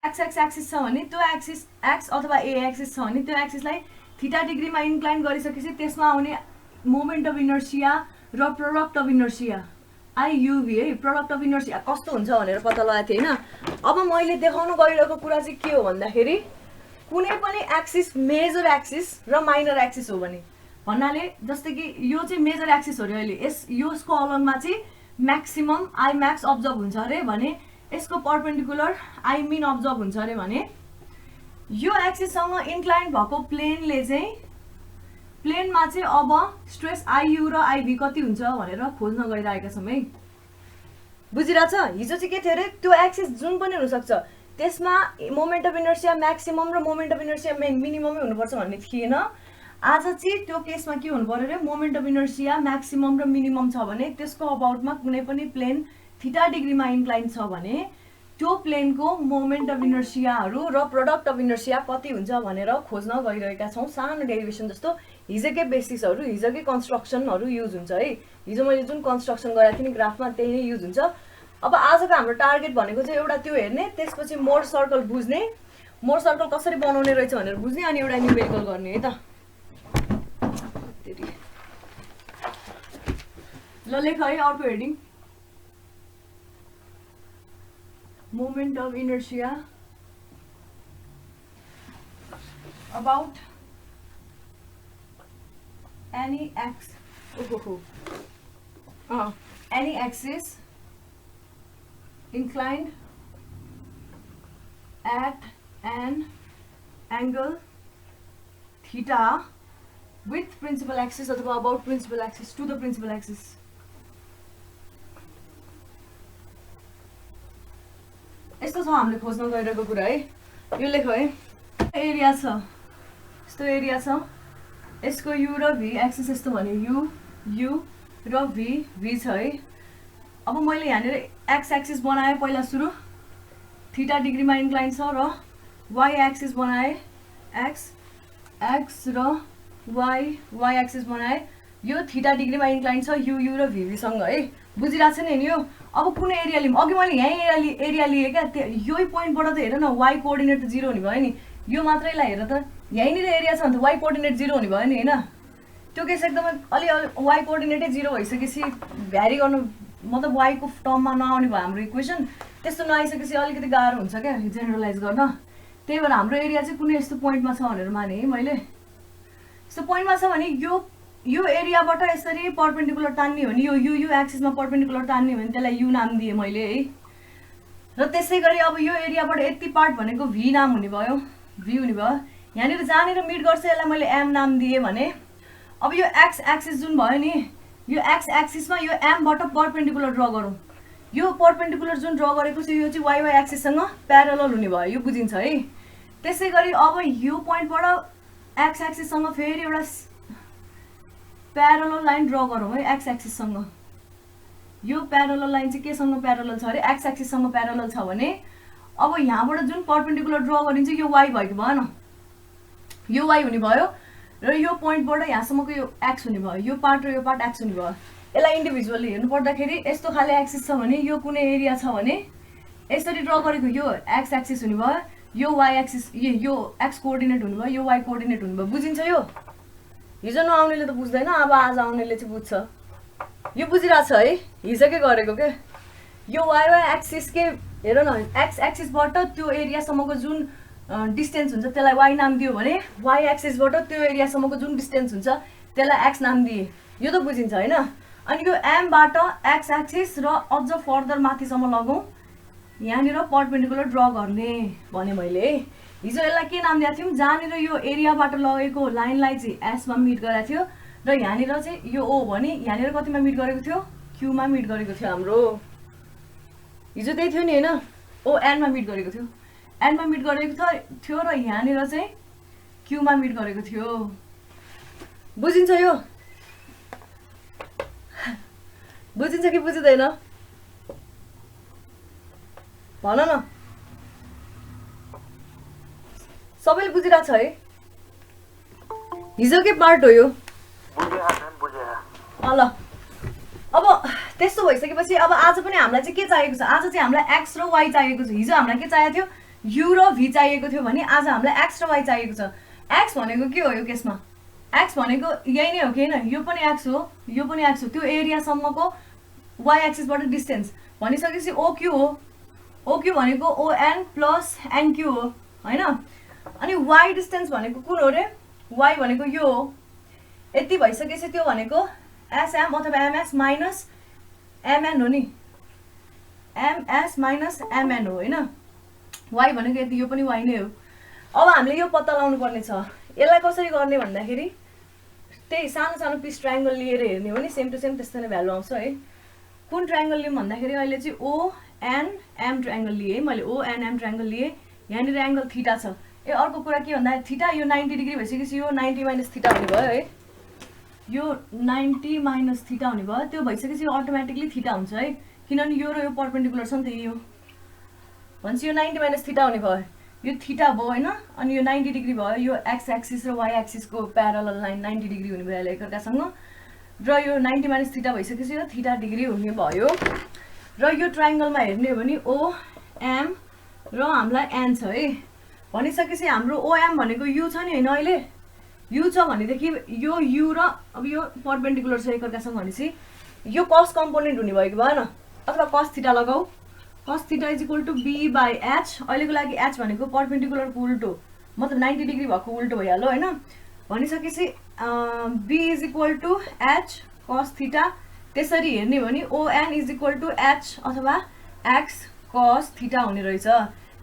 X axis छ भने त्यो एक्सिस एक्स अथवा ए एक्सिस छ भने त्यो एक्सिसलाई थीटा डिग्रीमा इन्क्लाइन गरिसकेपछि त्यसमा आउने मोमेन्ट अफ इनर्सिया र प्रोडक्ट अफ इनर्सिया आइयुभी है, प्रोडक्ट अफ इनर्सिया कस्तो हुन्छ भनेर पत्ता लगाएको थिएँ होइन। अब मैले देखाउन गइरहेको कुरा चाहिँ के हो भन्दाखेरि कुनै पनि एक्सिस मेजर एक्सिस र माइनर एक्सिस हो भने भन्नाले जस्तै कि यो चाहिँ मेजर एक्सिस हो अरे अहिले यसको अलङमा चाहिँ म्याक्सिमम आई म्याक्स अब्जर्भ हुन्छ अरे भने यसको पर्पेन्डिकुलर आई मिन अब्जर्भ हुन्छ अरे भने यो एक्सिससँग इन्क्लाइन भएको प्लेनले चाहिँ प्लेनमा चाहिँ अब स्ट्रेस आइयु र आइभी कति हुन्छ भनेर खोज्न गइरहेका छौँ है। बुझिरहेछ? हिजो चाहिँ के थियो अरे त्यो एक्सिस जुन पनि हुनसक्छ त्यसमा मोमेन्ट अफ इनर्सिया म्याक्सिमम र मोमेन्ट अफ इनर्सिया मिनिममै हुनुपर्छ भन्ने थिएन। आज चाहिँ त्यो केसमा के हुनु पर्यो अरे मोमेन्ट अफ इनर्सिया म्याक्सिमम र मिनिमम छ भने त्यसको अबाउटमा कुनै पनि प्लेन थीटा डिग्रीमा इन्क्लाइन छ भने त्यो प्लेनको मोमेन्ट अफ इनर्सियाहरू र प्रोडक्ट अफ इनर्सिया कति हुन्छ भनेर खोज्न गइरहेका छौँ। सानो डेरिभेसन जस्तो हिजोकै बेसिसहरू हिजोकै कन्स्ट्रक्सनहरू युज हुन्छ है। हिजो मैले जुन कन्स्ट्रक्सन गराएको थिएँ नि ग्राफमा त्यही नै युज हुन्छ। अब आजको हाम्रो टार्गेट भनेको चाहिँ एउटा त्यो हेर्ने, त्यसपछि मोर सर्कल बुझ्ने, मोर सर्कल कसरी बनाउने रहेछ भनेर बुझ्ने, अनि एउटा न्युमेरिकल गर्ने है त। ल लेख है अर्को heading, moment of inertia about any axis inclined at an angle theta with principal axis अथवा about principal axis to the principal axis। यस्तो छ हामीले खोज्न गइरहेको कुरा है। यो लेख है, एरिया छ, यस्तो एरिया छ, यसको यु र भी एक्सिस यस्तो भने यु र भी छ है। अब मैले यहाँनिर एक्स एक्सिस बनाएँ पहिला सुरु, थीटा डिग्रीमा इन्क्लाइन छ, र वाइ एक्सिस बनाएँ, एक्स र वाइ एक्सिस बनाएँ, यो थीटा डिग्रीमा इन्क्लाइन छ यु र भीसँग है। बुझिरहेको छ नि यो। अब कुनै एरिया लिउँ, अघि मैले यहीँ एरिया लिएँ क्या, यही पोइन्टबाट त हेर न वाइ कोअर्डिनेट त 0 हुने भयो नि, यो मात्रैलाई हेर त यहीँनिर एरिया छ भने त वाइ कोअर्डिनेट 0 हुने भयो नि होइन। त्यो केस एकदमै अलि वाइ कोअर्डिनेटै 0 भइसकेपछि भ्यारी गर्नु मतलब वाइको टर्ममा नआउने भयो हाम्रो इक्वेसन, त्यस्तो नआइसकेपछि अलिकति गाह्रो हुन्छ क्या जेनरलाइज गर्न। त्यही भएर हाम्रो एरिया चाहिँ कुनै यस्तो पोइन्टमा छ भनेर माने है मैले। यस्तो पोइन्टमा छ भने यो एरियाबाट यसरी पर्पेन्डिकुलर तान्ने हो नि, यो एक्सिसमा पर्पेन्डिकुलर तान्ने हो भने त्यसलाई यु नाम दिएँ मैले है। र त्यसै गरी अब यो एरियाबाट यति पार्ट भनेको भी नाम हुने भयो, भी हुने भयो। यहाँनिर जहाँनिर मिट गर्छ यसलाई मैले एम नाम दिएँ भने अब यो एक्स एक्सिस जुन भयो नि, यो एक्स एक्सिसमा यो एमबाट पर्पेन्डिकुलर ड्र गरौँ। यो पर्पेन्डिकुलर जुन ड्र गरेको छ यो चाहिँ वाइ एक्सिससँग प्यारलल हुने भयो, यो बुझिन्छ है। त्यसै गरी अब यो पोइन्टबाट एक्स एक्सिससँग फेरि एउटा प्यारलल लाइन ड्र गरौँ है एक्स एक्सिससँग। यो प्यारलल लाइन चाहिँ केसँग प्यारलल छ अरे, एक्स एक्सिससँग प्यारलल छ भने अब यहाँबाट जुन पर्पेन्डिकुलर ड्र गरिन्छ यो वाइ भएको भएन, यो वाइ हुने भयो, र यो पोइन्टबाट यहाँसम्मको यो एक्स हुने भयो, यो पार्ट र यो पार्ट एक्स हुने भयो। यसलाई इन्डिभिजुअली हेर्नु पर्दाखेरि यस्तो खाले एक्सिस छ भने यो कुनै एरिया छ भने यसरी ड्र गरेको यो एक्स एक्सिस हुने भयो, यो वाइ एक्सिस यो एक्स कोअर्डिनेट हुने भयो, यो वाइ कोअर्डिनेट हुने भयो। बुझिन्छ यो? हिजो नआउनेले त बुझ्दैन, अब आज आउनेले चाहिँ बुझ्छ। यो बुझिरहेछ है, हिजोकै गरेको के। यो वाइ एक्सिस के हेर न, एक्स एक्सिसबाट त्यो एरियासम्मको जुन डिस्टेन्स हुन्छ त्यसलाई वाइ नाम दियो भने वाइ एक्सिसबाट त्यो एरियासम्मको जुन डिस्टेन्स हुन्छ त्यसलाई एक्स नाम दिए। यो त बुझिन्छ होइन। अनि यो एमबाट एक्स एक्सिस र अझ फर्दर माथिसम्म लगाउँ, यहाँनिर पर्पेन्डिकुलर ड्र गर्ने भने मैले हिजो यसलाई के नाम दिएको थियौँ, जहाँनिर यो एरियाबाट लगेको लाइनलाई चाहिँ एसमा मिट गरेको थियो र यहाँनिर चाहिँ यो ओ भने यहाँनिर कतिमा मिट गरेको थियो, क्यूमा मिट गरेको थियो हाम्रो। हिजो त्यही थियो नि होइन, ओ एनमा मिट गरेको थियो, एनमा मिट गरेको थियो र यहाँनिर चाहिँ क्यूमा मिट गरेको थियो। बुझिन्छ यो? बुझिन्छ कि बुझिँदैन भन न, सबैले बुझिरहेको छ है? हिजोकै पार्ट हो यो। ल अब त्यस्तो भइसकेपछि अब आज पनि हामीलाई चाहिँ के चाहिएको छ, आज चाहिँ हामीलाई एक्स र वाइ चाहिएको छ। हिजो हामीलाई के चाहिएको थियो, u र v चाहिएको थियो भने आज हामीलाई x र y चाहिएको छ। x भनेको के हो यो केसमा? x भनेको यही नै हो कि हैन? यो पनि x हो, यो पनि x हो। त्यो एरियासम्मको y एक्सिसबाट डिस्टेन्स भनिसकेपछि OQ हो। OQ भनेको ON प्लस NQ हो हैन? अनि y डिस्टेन्स भनेको कुन हो रे? y भनेको यो हो। यति भइसकेपछि त्यो भनेको SM अथवा MS माइनस MN हो नि। MS माइनस MN हो हैन? y भनेको यति, यो पनि y नै हो। अब हामीले यो पत्ता लगाउनु पर्ने छ। यसलाई कसरी गर्ने भन्दाखेरि त्यही सानो सानो पिस ट्रायंगल लिएर हेर्ने हो नि, सेम टु सेम त्यस्तै नै भ्यालु आउँछ है। कुन ट्रायंगल लियौँ भन्दाखेरि अहिले चाहिँ ONM ट्रायंगल लिए है मैले। ONM ट्रायंगल लिए। यहाँनिर एंगल थीटा छ। अर्को कुरा के भन्दा थीटा यो 90 डिग्री भइसकेपछि यो 90 माइनस थीटा हुने भयो है। यो 90 माइनस थीटा हुने भयो। त्यो भइसकेपछि यो अटोमेटिकली थीटा हुन्छ है, किनभने यो र यो परपेन्डिकुलर छ नि त यो। भन्छ यो 90 माइनस थीटा हुने भयो। यो थीटा भयो हैन? अनि यो 90 डिग्री भयो। यो x एक्सिस र y एक्सिस को प्यारलल लाइन 90 डिग्री हुने भयो एकअर्कासँग। र यो 90 माइनस थीटा भइसकेपछि यो थीटा डिग्री हुने भयो। र यो ट्रायंगलमा हेर्ने हो भने OM र हामीलाई n छ है। भनिसकेपछि हाम्रो OM भनेको u छ नि हैन? अहिले u छ भनेदेखि यो u र अब यो परपेन्डिकुलर छ एकअर्कासँग भनेपछि यो cos कम्पोनेन्ट हुने भयो कि भएन? अथवा cos थीटा लगाऊ। cos theta is equal to b by h। अहिलेको लागि h भनेको परपेन्डिकुलरको उल्टो, मतलब 90 डिग्री भएको उल्टो भइहाल्यो हैन? भनिसकेपछि b is equal to h cos theta. त्यसरी हेर्ने भने ON is equal to h अथवा x cos थीटा हुने रहेछ।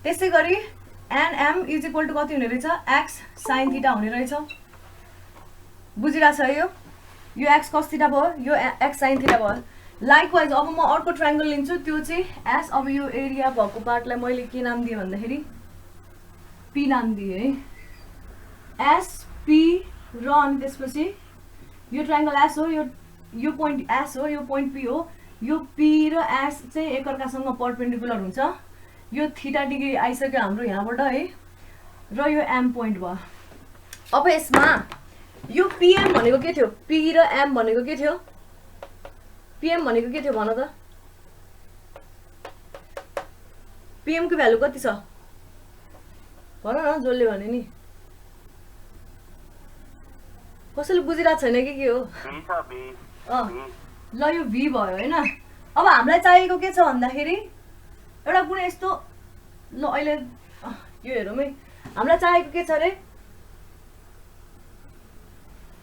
त्यसै गरी NM इज इक्वल टु कति हुने रहेछ? x sin थीटा हुने रहेछ। बुझिरहेछ यो? यो x cos थीटा भयो, यो x sin थीटा भयो। लाइकवाइज अब म अर्को ट्रायंगल लिन्छु, त्यो चाहिँ S। अब यो एरिया भएको पार्टलाई मैले के नाम दिएँ भन्दाखेरि P नाम दिएँ है। SP र अनि त्यसपछि यो ट्रायंगल S हो, यो पोइन्ट S हो, यो पोइन्ट P हो। यो P र S चाहिँ एकअर्कासँग परपेन्डिकुलर हुन्छ। यो थीटा डिग्री आइसक्यो हाम्रो यहाँबाट है। र यो M पोइन्ट भयो। अब यसमा यो PM भनेको के थियो? P र M भनेको के थियो? PM भनेको के थियो भन त? PM को भ्यालु कति छ भन न, जसले भने नि। कसैले बुझिरहेको छैन कि के हो? ल यो V भयो हैन? अब हामीलाई चाहिएको के छ भन्दाखेरि एउटा कुनै यस्तो, ल अहिले यो हेरौँ है। हामीलाई चाहिएको के छ रे?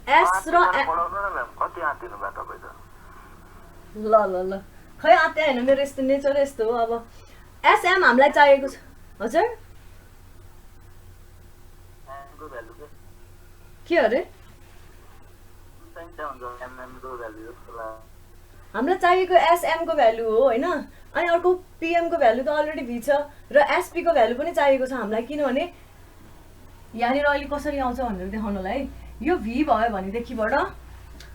S र ल ल ल खै आते हैन, मेरो यस्तो नेचर यस्तो हो। अब SM हामीलाई चाहिएको छ। हजुर के अरे? हामीलाई चाहिएको SM को भ्यालु हो हैन? अनि अर्को PM को भ्यालु त अलरेडी V छ र SP को भ्यालु पनि चाहिएको छ हामीलाई, किनभने यहाँनिर अहिले कसरी आउँछ भनेर देखाउनलाई है। यो V भयो भनेदेखिबाट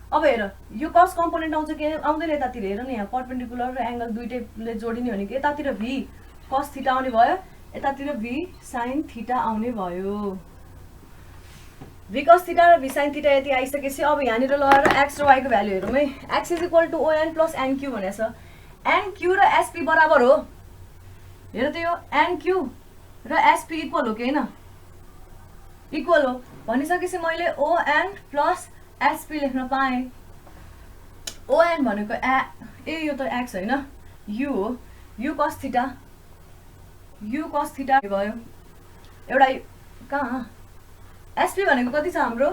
अब हेर यो cos कम्पोनेन्ट आउँछ कि आउँदैन यतातिर? हेर न, यहाँ परपेन्डिकुलर र एंगल दुईटैले जोडिने भनेको यतातिर V cos थीटा आउने भयो, यतातिर V sin थीटा आउने भयो। V cos थीटा र V sin थीटा यति आइसकेपछि अब यहाँनिर लगाएर x र y को भ्यालु हेरौँ है। x is equal to ON plus NQ भनेको छ। NQ र SP बराबर हो। हेर त यो NQ र SP इक्वल हो कि हैन? इक्वल हो। भनिसकेपछि मैले ON प्लस SP लेख्न पाएँ। ON भनेको यो त x हैन, u हो। u cos theta, u cos theta भयो। एउटा कहाँ? SP भनेको कति छ हाम्रो?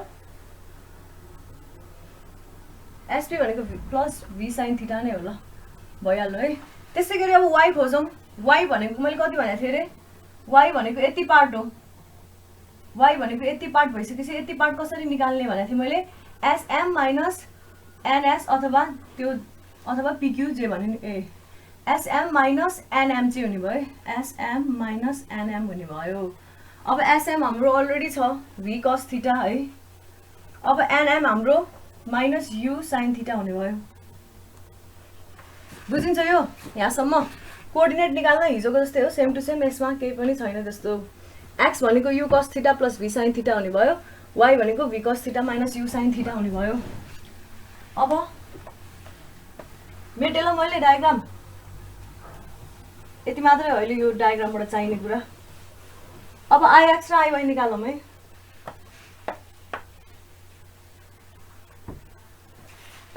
SP भनेको प्लस V sin थीटा नै हो। ल भइहाल्यो है। त्यसै गरी अब y खोजौँ। y भनेको मैले कति भनेको थिएँ रे? y भनेको यति पार्ट हो। y भनेको यति पार्ट भइसकेपछि यति पार्ट कसरी निकाल्ने भनेको थिएँ मैले? SM माइनस NS अथवा त्यो अथवा PQ जे भने नि ए SM माइनस NM चाहिँ हुने भयो। SM माइनस NM हुने भयो। अब SM हाम्रो अलरेडी छ V cos थीटा है। अब NM हाम्रो माइनस U sin थीटा हुने भयो। बुझिन्छ यो यहाँसम्म? कोअर्डिनेट निकाल्न हिजोको जस्तै हो, सेम टु सेम। यसमा केही पनि छैन त्यस्तो। x भनेको U cos theta plus V sin theta हुने भयो। y भनेको V cos theta minus U sin theta हुने भयो। अब मेटेल मैले डायग्राम यति मात्रै हो अहिले यो डायग्रामबाट चाहिने कुरा। अब आइएक्स र आइवाई निकालौँ है।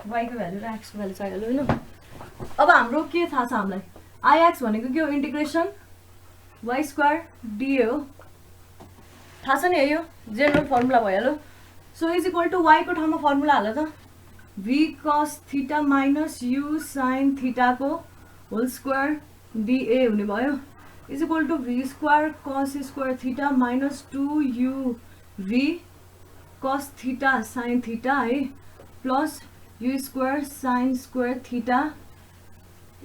वाईको भ्यालु र एक्सको भ्यालु चाहिहाल्यो होइन। अब हाम्रो के थाहा छ हामीलाई, आइएक्स भनेको के हो, इन्टिग्रेसन वाई स्क्वायर डिए हो, थाहा छ नि, यो जेनरल फर्मुला भइहाल्यो। सो इज इक्वल टु वाईको ठाउँमा फर्मुला हाल त, v cos theta minus u sine थीटाको होल स्क्वायर डिए हुने भयो, is equal to v square cos square theta minus 2u v cos theta sine theta है, plus u square sine square theta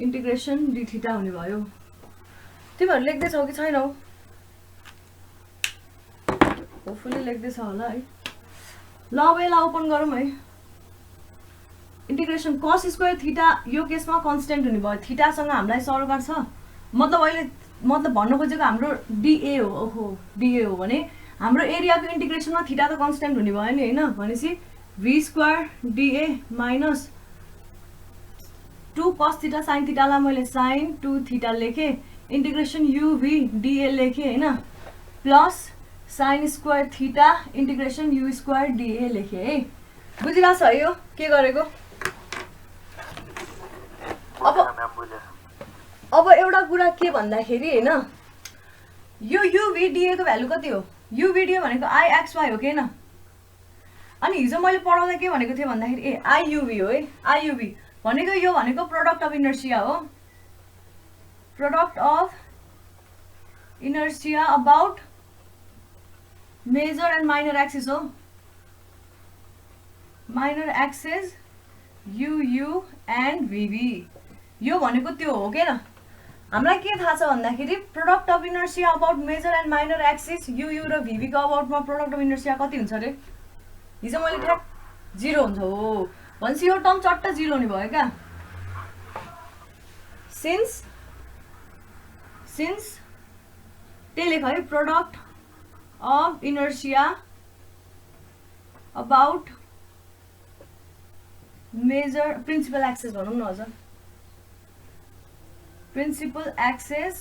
integration d theta हुने भयो। तिमीहरू लेख्दैछौ कि छैनौ? Hopefully लेख्दैछ होला है। ल अब यसलाई ओपन गरौँ है। इन्टिग्रेसन कस स्क्वायर थीटा यो केसमा कन्स्टेन्ट हुने भयो, थीटासँग हामीलाई सरकार छ, मतलब अहिले मतलब भन्न खोजेको हाम्रो डिए हो। ओहो डिए हो भने हाम्रो एरियाको इन्टिग्रेसनमा थीटा त कन्स्टेन्ट हुने भयो नि होइन। भनेपछि भी स्क्वायर डिए माइनस 2 कस थीटा साइन थीटालाई मैले साइन 2 थीटा लेखेँ, इन्टिग्रेसन युभी डिए लेखेँ होइन, plus sine square theta integration u square d A लेखेँ है। बुझिरहेछ है यो के गरेको? अब एउटा कुरा के भन्दाखेरि होइन, यो युभी को भ्यालु कति हो? युभी डिए भनेको आइएक्सवाई हो कि होइन? अनि हिजो मैले पढाउँदा के भनेको थिएँ भन्दाखेरि ए आइयुभी हो है। आइयुभी भनेको यो भनेको प्रोडक्ट अफ इनर्सिया हो, product of inertia about major and minor axis हो, minor axis UU and VV, यो भनेको त्यो हो के न। हामीलाई के थाहा छ भन्दाखेरि product of inertia about major and minor axis u u र भिभीको अबाउटमा प्रोडक्ट अफ इनर्सिया कति हुन्छ अरे? हिजो मैले ठ्याक 0 हुन्छ हो, भनेपछि यो टर्म चट्ट 0 हुने भयो क्या। सिन्स त्यही लेख है, product of inertia about major principal axis भनौँ न हजुर, principal axis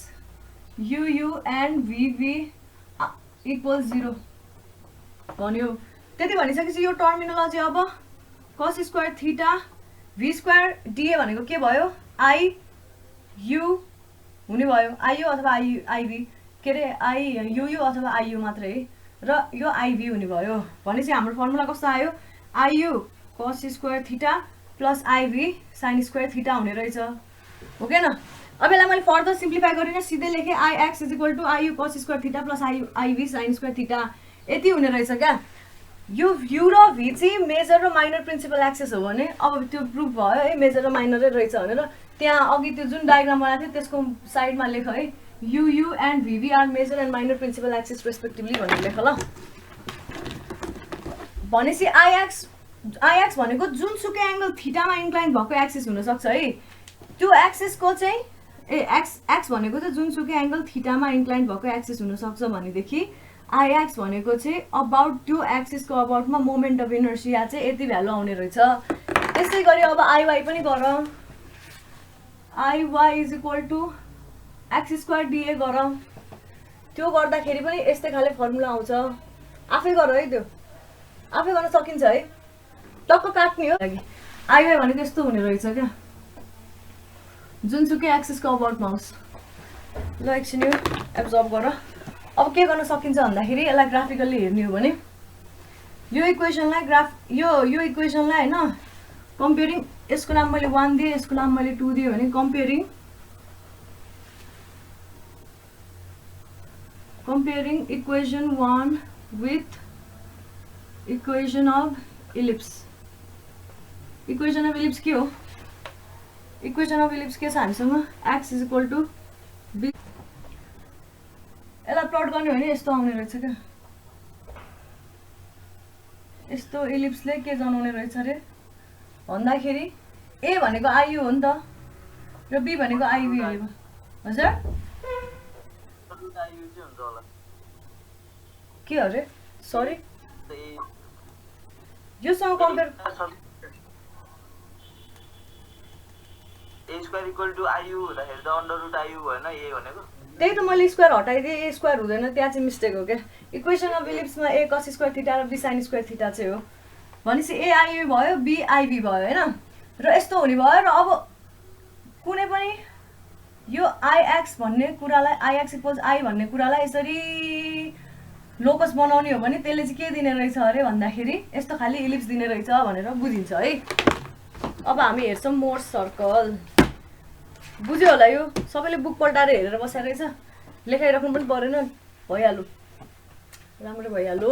UU and VV equal 0 भन्यो। त्यति भनिसकेपछि यो टर्मिनोलोजी अब कस स्क्वायर थीटा भी स्क्वायर डिए भनेको के भयो? आई यु हुने भयो, आइयु अथवा आइभी के अरे आइयुयु अथवा आइयु मात्रै र यो आइभी हुने भयो। भनेपछि हाम्रो फर्मुला कस्तो आयो? I u cos square theta plus I v sine square theta हुने रहेछ हो कि न। अब यसलाई मैले फर्दर सिम्प्लिफाई गरिनँ, सिधै लेखेँ I x is equal to I u cos square theta plus I v sine square theta, यति हुने रहेछ क्या। यो यु र भी चाहिँ मेजर र माइनर प्रिन्सिपल एक्सिस हो भने अब त्यो प्रुफ भयो है, मेजर र माइनरै रहेछ भनेर। त्यहाँ अघि त्यो जुन डायग्राम बनाएको थियो त्यसको साइडमा लेख है, u u and v v are major and minor principal axis respectively भनेर लेख ल। भनेपछि आइएक्स भनेको जुनसुकै एङ्गल थीटामा इन्क्लाइन भएको एक्सिस हुनसक्छ है। त्यो एक्सिसको चाहिँ एक्स भनेको चाहिँ जुनसुकै एङ्गल थीटामा इन्क्लाइन भएको एक्सिस हुनसक्छ भनेदेखि आइएक्स भनेको चाहिँ अबाउट त्यो एक्सिसको अबाउटमा मोमेन्ट अफ इनर्सिया चाहिँ यति भ्यालु आउने रहेछ। त्यस्तै गरी अब आइवाई पनि गर, I y is equal to x square d A गर, त्यो गर्दाखेरि पनि यस्तै खाले फर्मुला आउँछ। आफै गर है, त्यो आफै गर्न सकिन्छ है, टक्क काट्ने हो। आइवाई भनेको यस्तो हुने रहेछ क्या, जुनसुकै एक्सिसको अबाउटमा होस्। ल एकछिन यो एब्जर्भ गर। अब के गर्न सकिन्छ भन्दाखेरि यसलाई ग्राफिकल्ली हेर्ने हो भने यो इक्वेसनलाई यो इक्वेसनलाई होइन कम्पेयरिङ, यसको नाम मैले 1 दिएँ, यसको नाम मैले 2 दिएँ भने comparing equation 1 with equation of ellipse. Equation of ellipse के हो? इक्वेसन अफ इलिप्स के छ हामीसँग? X is equal to b. यसलाई प्लट गर्ने हो भने यस्तो आउने रहेछ क्या, यस्तो इलिप्सले के जनाउने रहेछ अरे भन्दाखेरि ए भनेको आइयु हो नि त र बी भनेको आइभी हो हजुर। के अरे सरी योसँग compare a square equal to iu हुँदाखेरि त अंडर रुट iu भएन a भनेको त्यही त मैले स्क्वायर हटाइदिएँ, ए स्क्वायर हुँदैन, त्यहाँ चाहिँ मिस्टेक हो क्या। इक्वेसन अफ इलिप्समा ए कस स्क्वायर थिटा र बी साइन स्क्वायर थिटा चाहिँ हो। भनेपछि एआइबी भयो, बिआइबी भयो होइन। र यस्तो हुने भयो। र अब कुनै पनि यो आइएक्स भन्ने कुरालाई, आइएक्स इक्वल्स आई भन्ने कुरालाई यसरी लोकस बनाउने हो भने त्यसले चाहिँ के दिने रहेछ अरे भन्दाखेरि यस्तो खालि इलिप्स दिने रहेछ भनेर बुझिन्छ है। अब हामी हेर्छौँ मोर्स सर्कल। बुझ्यो होला यो, सबैले बुक पल्टाएर हेरेर बसेर रहेछ, लेखाइराख्नु पनि परेन, भइहाल्यो, राम्रो भइहाल्यो।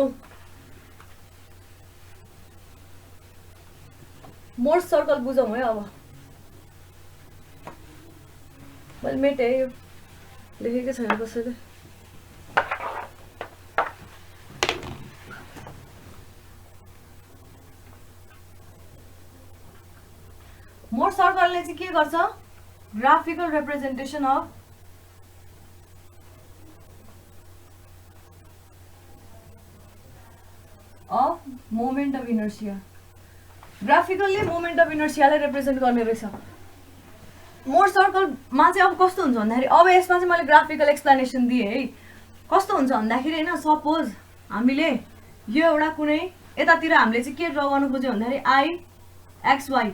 मोर्स सर्कल बुझौँ है। अब मैले मेटेँ, यो लेखेकै छैन कसैले। मोर्स सर्कलले चाहिँ के गर्छ, graphical representation of moment of inertia. Graphically moment of इनर्सियालाई रिप्रेजेन्ट गर्ने रहेछ। मोर्स सर्कलमा चाहिँ अब कस्तो हुन्छ भन्दाखेरि, अब यसमा चाहिँ मैले ग्राफिकल एक्सप्लेनेसन दिएँ है। कस्तो हुन्छ भन्दाखेरि होइन, सपोज हामीले यो एउटा कुनै यतातिर हामीले चाहिँ के ड्र गर्नु खोज्यो भन्दाखेरि आइएक्सवाई,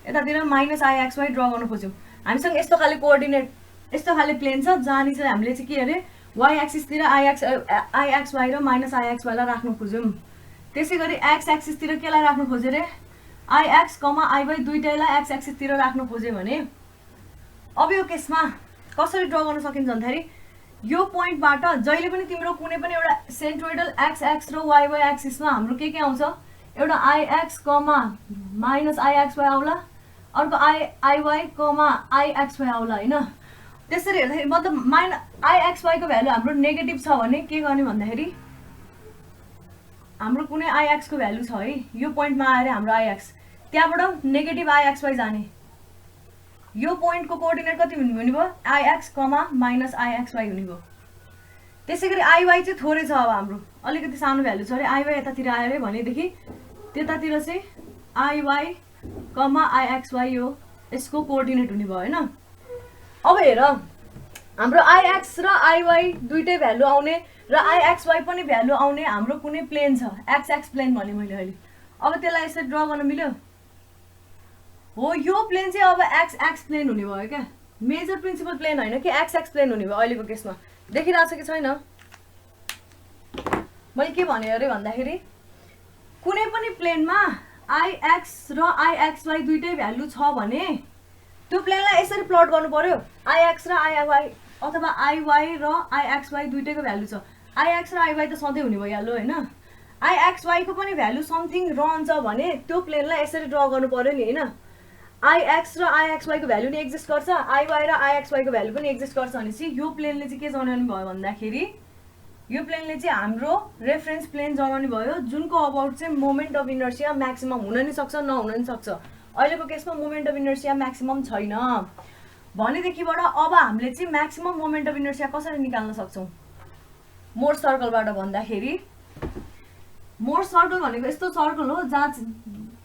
यतातिर माइनस आइएक्सवाई ड्र गर्नु खोज्यौँ। हामीसँग यस्तो खाले कोअर्डिनेट, यस्तो खाले प्लेन छ जहाँनिर चाहिँ हामीले चाहिँ के अरे वाइ एक्सिसतिर आइएक्सवाई र माइनस आइएक्सवाईलाई राख्नु खोज्यौँ। त्यसै गरी एक्स एक्सिसतिर केलाई राख्नु खोज्यो अरे आइएक्स कमा आइवाई दुइटैलाई एक्स एक्सिसतिर राख्नु खोज्यो भने अब यो केसमा कसरी ड्र गर्न सकिन्छ भन्दाखेरि, यो पोइन्टबाट जहिले पनि तिम्रो कुनै पनि एउटा सेन्ट्रोइडल एक्स एक्स र वाइ वाइ एक्सिसमा हाम्रो के आउँछ, एउटा आइएक्स कमा माइनस आइएक्सवाई आउला, अर्को आइवाई कमा आइएक्सवाई आउला होइन। त्यसरी हेर्दाखेरि मतलब आइएक्सवाईको भ्यालु हाम्रो नेगेटिभ छ भने के गर्ने भन्दाखेरि, हाम्रो कुनै आइएक्सको भ्यालु छ है, यो पोइन्टमा आएर हाम्रो आइएक्स, त्यहाँबाट नेगेटिभ आइएक्सवाई जाने। यो पोइन्टको कोअर्डिनेट कति हुने भयो, आइएक्स कमा माइनस आइएक्सवाई हुने भयो। त्यसै गरी आइवाई चाहिँ थोरै छ, अब हाम्रो अलिकति सानो भ्यालु छ अरे, आइवाई यतातिर आयो अरे भनेदेखि त्यतातिर चाहिँ आइवाई कमा आइएक्सवाई यो यसको कोअर्डिनेट हुने भयो होइन। अब हेर, हाम्रो आइएक्स र आइवाई दुइटै भ्यालु आउने र आइएक्सवाई पनि भ्यालु आउने हाम्रो कुनै प्लेन छ, एक्स एक्स प्लेन भने मैले अहिले। अब त्यसलाई यसरी ड्र गर्न मिल्यो हो। यो प्लेन चाहिँ अब एक्स एक्स प्लेन हुने भयो क्या, मेजर प्रिन्सिपल प्लेन होइन कि एक्स एक्स प्लेन हुने भयो। अहिलेको केसमा देखिरहेको छ कि छैन, मैले के भने अरे भन्दाखेरि, कुनै पनि प्लेनमा आइएक्स र आइएक्सवाई दुइटै भ्यालु छ भने त्यो प्लेनलाई यसरी प्लट गर्नु पर्यो, आइएक्स र आइवाई अथवा आइवाई र आइएक्सवाई दुइटैको भ्यालु छ। आइएक्स र आइवाई त सधैँ हुने भइहाल्यो होइन। आइएक्सवाईको पनि भ्यालु समथिङ रहन्छ भने त्यो प्लेनलाई यसरी ड्र गर्नु पर्यो नि होइन। आइएक्स र आइएक्सवाईको भ्यालु नि एक्जिस्ट गर्छ, आइवाई र आइएक्सवाईको भ्यालु पनि एक्जिस्ट गर्छ भनेपछि यो प्लेनले चाहिँ के जनाउने भयो भन्दाखेरि, यो प्लेनले चाहिँ हाम्रो रेफरेन्स प्लेन जनाउने भयो, जुनको अबाउट चाहिँ मोमेन्ट अफ इनर्सिया म्याक्सिमम हुन नि सक्छ नहुन नि सक्छ। अहिलेको केसमा मोमेन्ट अफ इनर्सिया म्याक्सिमम छैन भनेदेखिबाट अब हामीले चाहिँ म्याक्सिमम मोमेन्ट अफ इनर्सिया कसरी निकाल्न सक्छौँ मोर्स सर्कलबाट भन्दाखेरि, मोर्स सर्कल भनेको यस्तो सर्कल हो जहाँ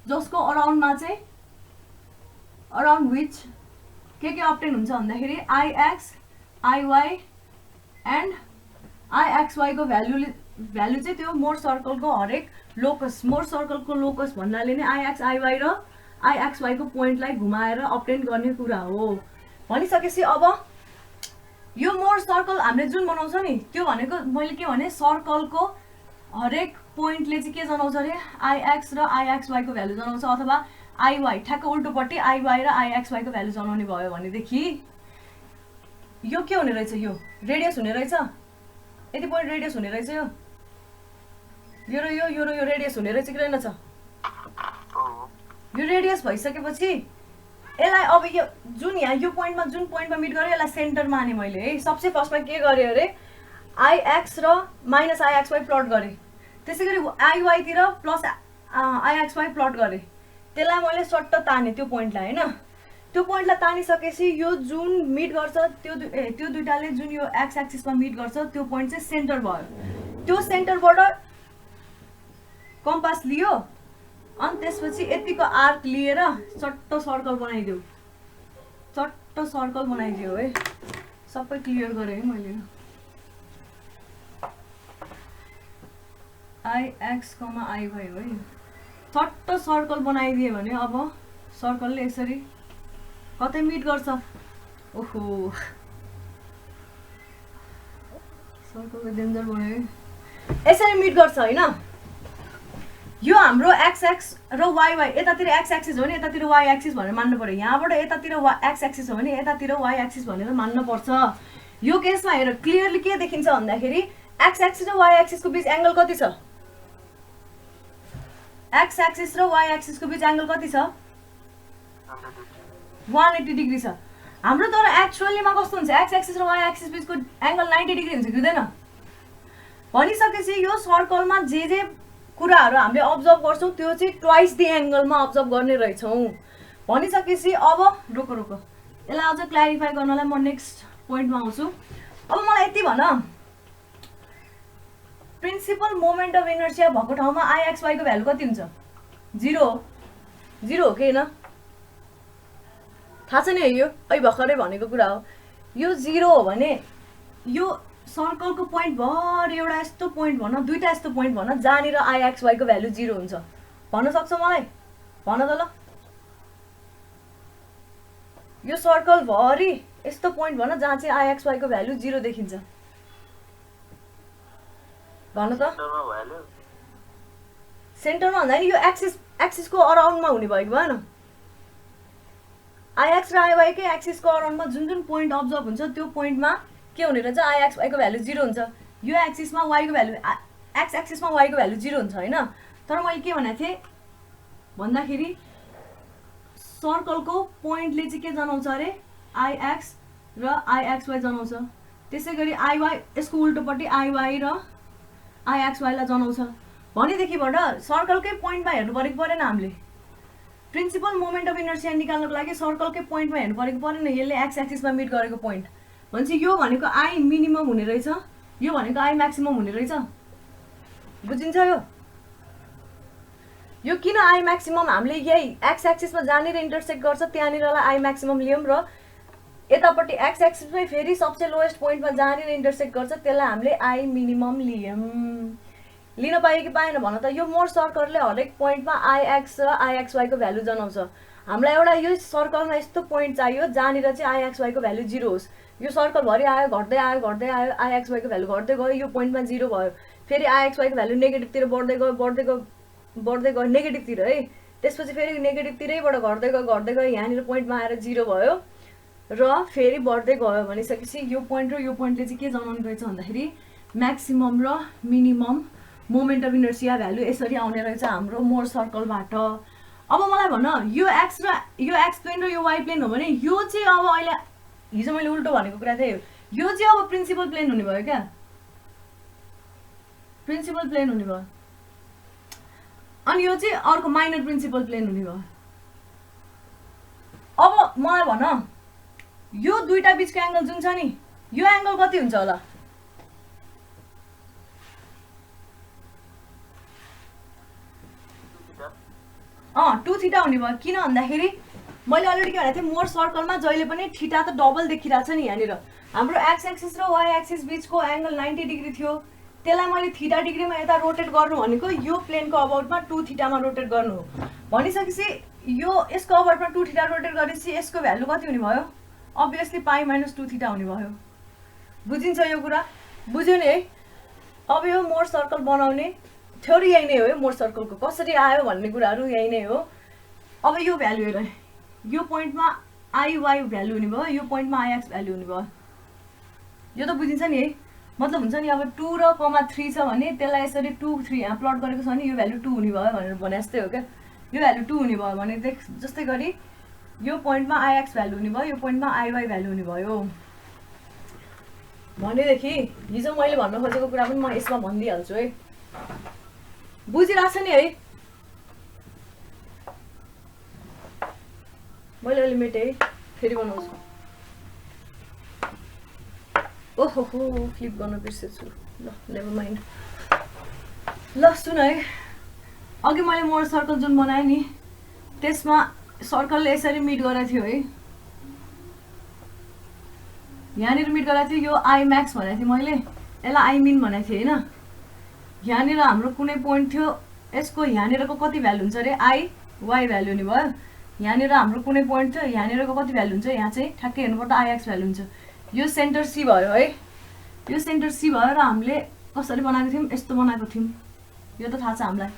जसको अराउन्डमा चाहिँ अराउन्ड विच के अप्टेन हुन्छ भन्दाखेरि आइएक्स आइवाई एन्ड आइएक्सवाईको भ्यालु चाहिँ त्यो मोर्स सर्कलको हरेक लोकस, मोर्स सर्कलको लोकस भन्नाले नै आइएक्स आइवाई र आइएक्सवाईको पोइन्टलाई घुमाएर अप्टेन गर्ने कुरा हो भनिसकेपछि अब यो मोर्स सर्कल हामीले जुन बनाउँछ नि त्यो भनेको मैले के भने, सर्कलको हरेक पोइन्टले चाहिँ के जनाउँछ अरे आइएक्स र आइएक्सवाईको भ्यालु जनाउँछ, अथवा आइवाई ठ्याक्क उल्टोपट्टि आइवाई र आइएक्सवाईको भ्यालु जनाउने भयो भनेदेखि यो के हुने रहेछ, यो रेडियस हुने रहेछ, यति पोइन्ट रेडियस हुने रहेछ, यो र यो रेडियस हुने रहेछ कि रहेनछ। यो रेडियस भइसकेपछि यसलाई अब यो जुन यहाँ यो पोइन्टमा जुन पोइन्टमा मिट गरेँ यसलाई सेन्टर माने मैले है। सबसे फर्स्टमा के गरेँ अरे आइएक्स र माइनस आइएक्सवाई प्लट गरेँ, त्यसै गरी आइवाईतिर प्लस आइएक्सवाई प्लट गरेँ, त्यसलाई मैले सट्ट ताने त्यो पोइन्टलाई होइन। त्यो पोइन्टलाई तानिसकेपछि यो जुन मिट गर्छ त्यो दुइटाले जुन यो एक्स एक्सिसमा मिट गर्छ त्यो पोइन्ट चाहिँ सेन्टर भयो। त्यो सेन्टरबाट कम्पास लियो अनि त्यसपछि यतिको आर्क लिएर चट्ट सर्कल बनाइदियो, चट्ट सर्कल बनाइदियो है। सबै क्लियर गरेँ है मैले IX, IY हो है थट्ट सर्कल बनाइदिए भने अब सर्कलले यसरी कतै मिट गर्छ ओहो सर्कलले डेन्जर बनायो यसरी मिट गर्छ हैन यो हाम्रो XX र YY यतातिर X एक्सिस हो भने यतातिर Y एक्सिस भनेर मान्नु पर्यो यहाँबाट यतातिर X एक्सिस हो भने यतातिर Y एक्सिस भनेर मान्न पर्छ यो केसमा हेर क्लियरली के देखिन्छ भन्दाखेरि X एक्सिस र Y एक्सिस को बीच एंगल कति छ X एक्सिस र Y एक्सिस को बीच एंगल कति छ 180 डिग्री छ हाम्रो तर एक्चुअलीमा कस्तो हुन्छ X एक्सिस र Y एक्सिस बीचको एंगल 90 डिग्री हुन्छ कि हुँदैन भनिसकेपछि यो सर्कलमा जे कुराहरु हामीले अब्जर्भ गर्छौं त्यो चाहिँ ट्वाइस द एंगलमा अब्जर्भ गर्ने रहेछौं भनिसकेपछि अब रोको यसलाई अझ क्ल्यारिफाई गर्नलाई म नेक्स्ट पोइन्टमा आउँछु अब मलाई यति भन प्रिन्सिपल मोमेन्ट अफ इनर्शिया भएको ठाउँमा IXY को भ्यालु कति हुन्छ 0 हो के हैन थाहा छैन यो अहिले भर्खरै भनेको कुरा हो यो 0 हो भने यो सर्कलको पोइन्ट भर एउटा यस्तो पोइन्ट भन दुईटा यस्तो पोइन्ट भन जहाँनिर IXY को भ्यालु 0 हुन्छ भन्न सक्छ मलाई भन त ल यो सर्कल भरि यस्तो पोइन्ट भन जहाँ चाहिँ IXY को भ्यालु 0 देखिन्छ भन त सेन्टरमा भन्दा नि यो एक्सिस को अराउन्डमा हुने भएको भएन IX र IY के एक्सिस को अराउन्डमा जुन पोइन्ट अब्जर्भ हुन्छ त्यो पोइन्टमा के हुने रहेछ IXY को भ्यालु 0 हुन्छ यो एक्सिसमा Y को भ्यालु X एक्सिसमा Y को भ्यालु 0 हुन्छ हैन तर मैले के भनेको थिए भन्दाखेरि सर्कलको पोइन्टले चाहिँ के जनाउँछ अरे IX र IXY जनाउँछ त्यसैगरी IY यसको उल्टोपट्टि IY र IXY लाई जनाउँछ भनेदेखिबाट सर्कलकै पोइन्टमा हेर्नु परेको परेन हामीले प्रिन्सिपल मोमेन्ट अफ इनर्शिया निकाल्नको लागि सर्कलकै पोइन्टमा हेर्नु परेको परेन यसले X एक्सिसमा मिट गरेको पोइन्ट भन्छ यो भनेको I मिनिमम हुने रहेछ यो भनेको I म्याक्सिमम हुने रहेछ बुझिन्छ यो किन I म्याक्सिमम हामीले यही X एक्सिसमा जहाँनिर इन्टरसेक्ट गर्छ त्यहाँनिरलाई I म्याक्सिमम लियौं र यतापट्टि X एक्सिसमै फेरि सबसे लोएस्ट पोइन्टमा जहाँनिर इन्टरसेक्ट गर्छ त्यसलाई हामीले I मिनिमम लियौं लिन पाए कि पाएन भन त यो मोर सर्कलले हरेक पोइन्टमा IX र IXY को भ्यालु जनाउँछ हामीलाई एउटा यो सर्कलमा यस्तो पोइन्ट चाहियो जहाँनिर चाहिँ IXY को भ्यालु 0 होस् यो सर्कल भरि आयो घट्दै आयो IXY को भ्यालु घट्दै गयो यो पोइन्टमा 0 भयो फेरि IXY को भ्यालु नेगेटिभतिर बढ्दै गयो नेगेटिभतिर है त्यसपछि फेरि नेगेटिभतिरैबाट घट्दै गयो यहाँनिर पोइन्टमा आएर 0 भयो र फेरि बढ्दै गयो भनिसकेपछि यो पोइन्ट र यो पोइन्टले चाहिँ के जनाउने रहेछ भन्दाखेरि म्याक्सिमम र minimum moment of inertia value यसरी आउने रहेछ हाम्रो मोर सर्कलबाट अब मलाई भन यो X प्लेन र यो Y प्लेन हो भने यो चाहिँ अब अहिले हिजो मैले उल्टो भनेको कुरा थिए यो चाहिँ अब प्रिन्सिपल प्लेन हुने भयो क्या प्रिन्सिपल प्लेन हुने भयो अनि यो चाहिँ अर्को माइनर प्रिन्सिपल प्लेन हुने भयो अब मलाई भन यो दुईटा बीचको एंगल जुन छ नि यो एंगल कति हुन्छ होला 2 थीटा हुने भयो किन भन्दाखेरि मैले अलरेडी के भनेको थिए मोर सर्कलमा जहिले पनि थीटा त डबल देखिरहेछ नि यहाँनिर हाम्रो X एक्सिस र Y एक्सिस बीचको एंगल 90 डिग्री थियो त्यसलाई मैले थीटा डिग्रीमा यता रोटेट गर्नु भनेको यो प्लेनको अबाउटमा 2 थीटामा रोटेट गर्नु हो भनिसकेपछि यो यसको अबाउटमा 2 थीटा रोटेट गरेपछि यसको भ्यालु कति हुने भयो अभियसली पाई माइनस 2 थीटा हुने भयो बुझिन्छ यो कुरा बुझ्यो नि है अब यो मोर सर्कल बनाउने थ्योरी यही नै हो मोर सर्कलको कसरी आयो भन्ने कुराहरु यही नै हो अब यो भ्यालु हेर यो पोइन्टमा IY भ्यालु हुने भयो यो पोइन्टमा IX भ्यालु हुने भयो यो त बुझिन्छ नि है मतलब हुन्छ नि अब 2 र 3 छ भने त्यसलाई यसरी 2 3 यहाँ प्लट गरेको छ भने यो भ्यालु 2 हुने भयो भनेर भने जस्तै हो क्या यो भ्यालु 2 हुने भयो भने जस्तै गरी यो पोइन्टमा IX भ्यालु हुने भयो यो पोइन्टमा IY भ्यालु हुने भयो भनेदेखि हिजो मैले भन्न खोजेको कुरा पनि म यसमा भन्दिहाल्छु है बुझिराछ नि है मैले अलि मेटे फेरि बनाउँछु ओहो हो फ्लिप गर्न बिर्सेछु ल नेभर माइन्ड ल सुन है अघि मैले मोर सर्कल जुन बनाए नि त्यसमा सर्कलले यसरी मिट गरेको थियो है यहाँनिर मिट गरेको थियो, यो आई म्याक्स भनेको थिएँ मैले, यसलाई आई मिन भनेको थिएँ होइन। यहाँनिर हाम्रो कुनै पोइन्ट थियो, यसको यहाँनिरको कति भ्यालु हुन्छ अरे, आई वाई भ्यालु हुने भयो। यहाँनिर हाम्रो कुनै पोइन्ट थियो, यहाँनिरको कति भ्यालु हुन्छ, यहाँ चाहिँ ठ्याक्कै हेर्नुपर्दा आई एक्स भ्यालु हुन्छ। यो सेन्टर सी भयो है, यो सेन्टर सी भयो र हामीले कसरी बनाएको थियौँ, यस्तो बनाएको थियौँ, यो त थाहा छ हामीलाई।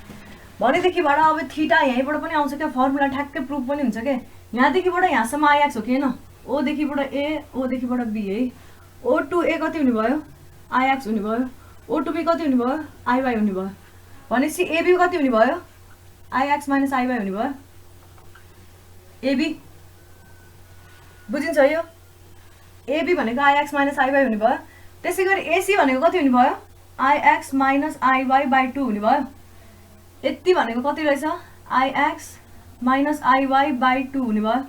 भनेदेखिबाट अब थीटा यहीँबाट पनि आउँछ क्या, फर्मुला ठ्याक्कै प्रुफ पनि हुन्छ क्या। यहाँदेखिबाट यहाँसम्म आई एक्स हो कि होइन, ओदेखिबाट ए ओदेखिबाट बी है। ओ टु ए कति हुने भयो, आई एक्स हुने भयो। ओ टु बी कति हुने भयो, आई वाई हुने भयो। भनेपछि एबी कति हुने भयो, I X minus I Y हुने भयो। एबी बुझिन्छ यो, एबी भनेको I X minus I Y हुने भयो। त्यसै गरी एसी भनेको कति हुने भयो, I X minus I Y by 2 हुने भयो। यति भनेको कति रहेछ, I X minus I Y by 2 हुने भयो।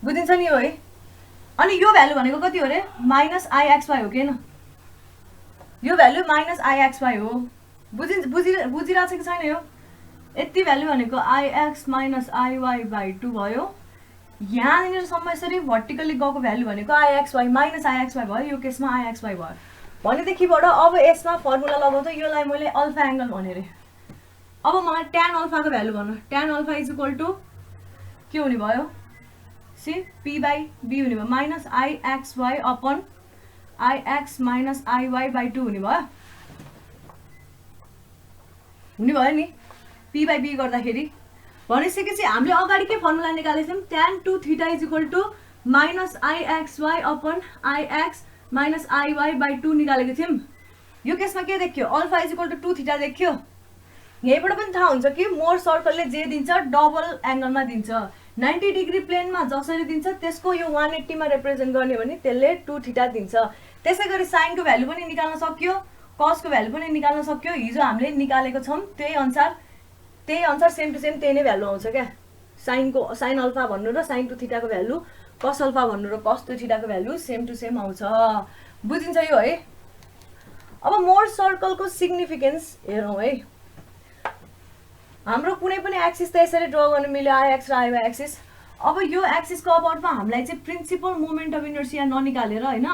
बुझिन्छ नि यो है। अनि यो भ्यालु भनेको कति हो अरे, माइनस आई एक्स वाई हो कि होइन, यो value minus I X Y हो। बुझिरहेको छ कि छैन यो। यति भ्यालु भनेको I X minus I Y by 2 भयो। यहाँनिरसम्म यसरी भर्टिकल्ली गएको भ्यालु भनेको I X Y minus I X Y भयो, यो केसमा आई एक्स वाई भयो। भनेदेखिबाट अब यसमा फर्मुला लगाउँदा योलाई मैले अल्फा एङ्गल भने अरे। अब मलाई ट्यान अल्फाको भ्यालु भन्नु, tan alpha is equal to के हुने भयो, सी पी बाई बी हुने भयो, minus I X Y upon I X minus I Y by 2 हुने भयो। हुने भयो नि पी बाई बी गर्दाखेरि। भनिसकेपछि हामीले अगाडि के फर्मुला निकालेको थियौँ, tan two theta is equal to minus I X Y upon I X minus I Y by 2 निकालेको थियौँ। यो केसमा के देखियो, alpha is equal to 2 theta देखियो। यहीँबाट पनि थाहा हुन्छ कि मोर सर्कलले जे दिन्छ डबल एङ्गलमा दिन्छ। 90 डिग्री प्लेनमा जसरी दिन्छ त्यसको यो 180 मा रिप्रेजेन्ट गर्ने भने त्यसले 2 थीटा दिन्छ। त्यसै गरी साइनको भ्यालु पनि निकाल्न सक्यो, कसको भ्यालु पनि निकाल्न सक्यो। हिजो हामीले निकालेको छौँ त्यही अनुसार सेम टु सेम त्यही नै भ्यालु आउँछ क्या। साइन अल्फा भन्नु र साइन 2 थीटाको भ्यालु, कस अल्फा भन्नु र कस 2 थीटाको भ्यालु सेम टु सेम आउँछ। बुझिन्छ यो है। अब मोर सर्कलको सिग्निफिकेन्स हेरौँ है। हाम्रो कुनै पनि एक्सिस त यसरी ड्र गर्न मिल्यो, आई एक्स र आई वाई एक्सिस। अब यो एक्सिसको अबाउटमा हामीलाई चाहिँ प्रिन्सिपल मोमेन्ट अफ इनर्सिया ननिकालेर होइन,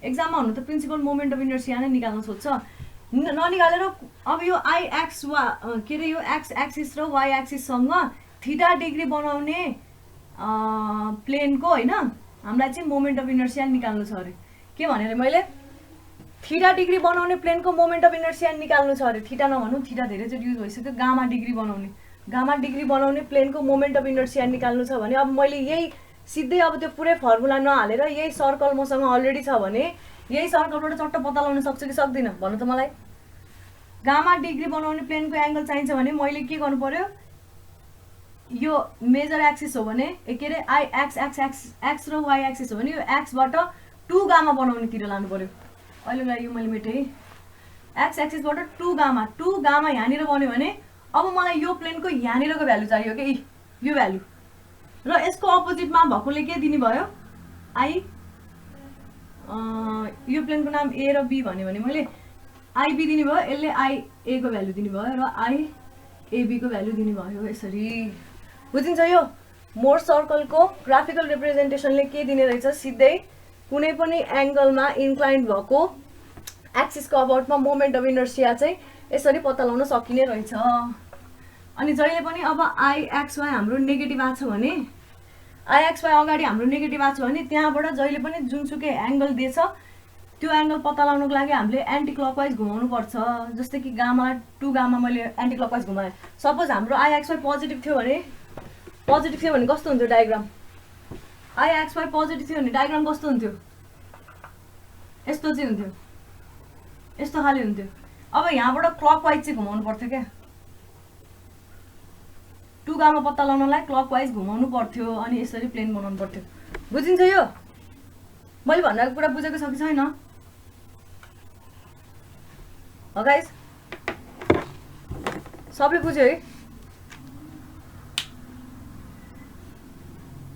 एक्जाममा हुनु त प्रिन्सिपल मोमेन्ट अफ इनर्सिया नै निकाल्न सोध्छ, ननिकालेर अब यो आई एक्स वा के अरे यो एक्स एक्सिस र वाई एक्सिससँग थीटा डिग्री बनाउने प्लेनको होइन हामीलाई चाहिँ मोमेन्ट अफ इनर्सिया निकाल्नु छ अरे। के भने मैले थीटा डिग्री बनाउने प्लेनको मोमेन्ट अफ इनर्सिया निकाल्नु छ अरे। थीटा नभनौँ, थीटा धेरैचोटि युज भइसक्यो। गामा डिग्री बनाउने प्लेनको मोमेन्ट अफ इनर्सिया निकाल्नु छ भने अब मैले यही सिधै अब त्यो पुरै फर्मुला नहालेर यही सर्कल मसँग अलरेडी छ भने यही सर्कलबाट चट्ट पत्ता लगाउन सक्छु कि सक्दिनँ भन्नु त मलाई। गामा डिग्री बनाउने प्लेनको एङ्गल चाहिन्छ भने मैले के गर्नु पर्यो, यो मेजर एक्सिस हो भने के अरे I x x x x र वाई एक्सिस हो भने यो एक्सबाट 2 गामा बनाउनेतिर लानु पर्यो। अहिलेको लागि यो मैले मेटेँ। एक्स एक्सिसबाट 2 गामा यहाँनिर बन्यो भने अब मलाई यो प्लेनको यहाँनिरको भ्यालु चाहियो कि यो भ्यालु, र यसको अपोजिटमा भएकोले के दिने भयो, आई यो प्लेनको नाम ए र बी भन्यो भने मैले आई बी दिने भयो, यसले आई ए को भ्यालु दिने भयो र आई ए बी को भ्यालु दिने भयो। यसरी बुझिन्छ यो। मोर सर्कलको ग्राफिकल रिप्रेजेन्टेसनले के दिने रहेछ, सिधै कुनै पनि एङ्गलमा इन्क्लाइन भएको एक्सिसको अबाउटमा मोमेन्ट अफ इनर्सिया चाहिँ यसरी पत्ता लगाउन सकिने रहेछ। अनि जहिले पनि अब आई एक्स वाई हाम्रो नेगेटिभ आएको छ भने, आई एक्स वाई अगाडि हाम्रो नेगेटिभ आएको छ भने त्यहाँबाट जहिले पनि जुनसुकै एङ्गल दिएछ त्यो एङ्गल पत्ता लगाउनको लागि हामीले एन्टी क्लकवाइज घुमाउनु पर्छ। जस्तै कि गामा 2 गामा मैले एन्टी क्लकवाइज घुमाएँ। सपोज हाम्रो आई एक्स वाई पोजिटिभ थियो भने कस्तो हुन्थ्यो diagram, I X Y positive थियो भने डायग्राम कस्तो हुन्थ्यो, यस्तो चाहिँ हुन्थ्यो, यस्तो खाले हुन्थ्यो। अब यहाँबाट क्लकवाइज चाहिँ घुमाउनु पर्थ्यो क्या, 2 गामा पत्ता लगाउनलाई क्लकवाइज घुमाउनु पर्थ्यो अनि यसरी प्लेन बनाउनु पर्थ्यो। बुझिन्छ यो। मैले भनेको कुरा बुझेको छ कि छैन गाइस, सबले बुझ्यो है,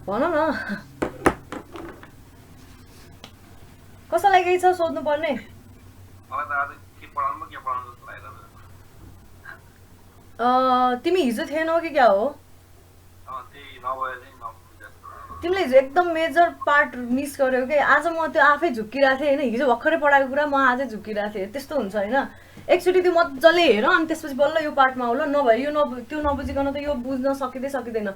भन न कसैलाई केही छ सोध्नु पर्ने? तिमी हिजो थिएनौ कि क्या हो? तिमीले हिजो एकदम मेजर पार्ट मिस गर्यौ के। आज म त्यो आफै झुक्किरहेको थिएँ होइन, हिजो भर्खरै पढाएको कुरा म आजै झुक्किरहेको थिएँ। त्यस्तो हुन्छ होइन, एकचोटि त्यो मजाले हेर अनि त्यसपछि बल्ल यो पार्टमा आउल, नभए यो त्यो नबुझिकन त यो बुझ्न सकिँदैन।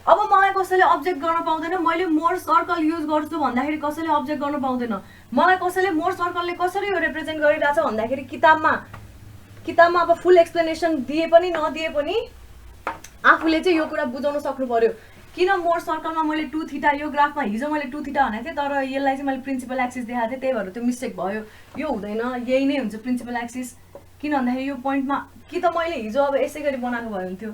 अब मलाई कसैले अब्जेक्ट गर्न पाउँदैन, मैले मोर सर्कल युज गर्छु भन्दाखेरि कसैले अब्जेक्ट गर्न पाउँदैन। मलाई कसैले मोर सर्कलले कसरी यो रिप्रेजेन्ट गरिरहेछ भन्दाखेरि किताबमा अब फुल एक्सप्लेनेसन दिए पनि नदिए पनि आफूले चाहिँ यो कुरा बुझाउन सक्नु पर्यो। किन मोर सर्कलमा मैले 2 थीटा, यो ग्राफमा हिजो मैले 2 थीटा भनेको थिएँ तर यसलाई चाहिँ मैले प्रिन्सिपल एक्सिस देखाएको थिएँ, त्यही भएर त्यो मिस्टेक भयो। यो हुँदैन, यही नै हुन्छ प्रिन्सिपल एक्सिस। किन भन्दाखेरि यो पोइन्टमा कि त मैले हिजो अब यसै गरी बनाएको भए हुन्थ्यो,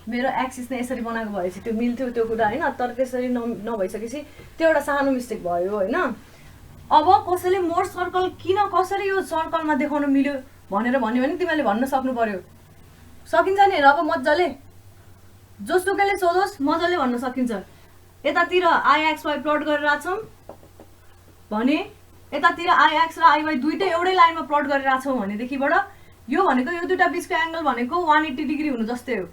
मेरो एक्सिस नै यसरी बनाएको भएपछि त्यो मिल्थ्यो त्यो कुरा होइन, तर त्यसरी नभइसकेपछि त्यो एउटा सानो मिस्टेक भयो होइन। अब कसैले मोर सर्कल किन कसरी यो सर्कलमा देखाउन मिल्यो भनेर भन्यो भने तिमीले भन्न सक्नु पर्यो। सकिन्छ नि, अब मजाले जोसुकैले सोधोस् मजाले भन्न सकिन्छ। यतातिर आइएक्सवाई प्लट गरिरहेछौँ भने यतातिर आइएक्स र आइवाई दुइटै एउटै लाइनमा प्लट गरिरहेछौँ भनेदेखिबाट यो भनेको यो दुईटा बिचको एङ्गल भनेको 180 डिग्री हुनु जस्तै हो।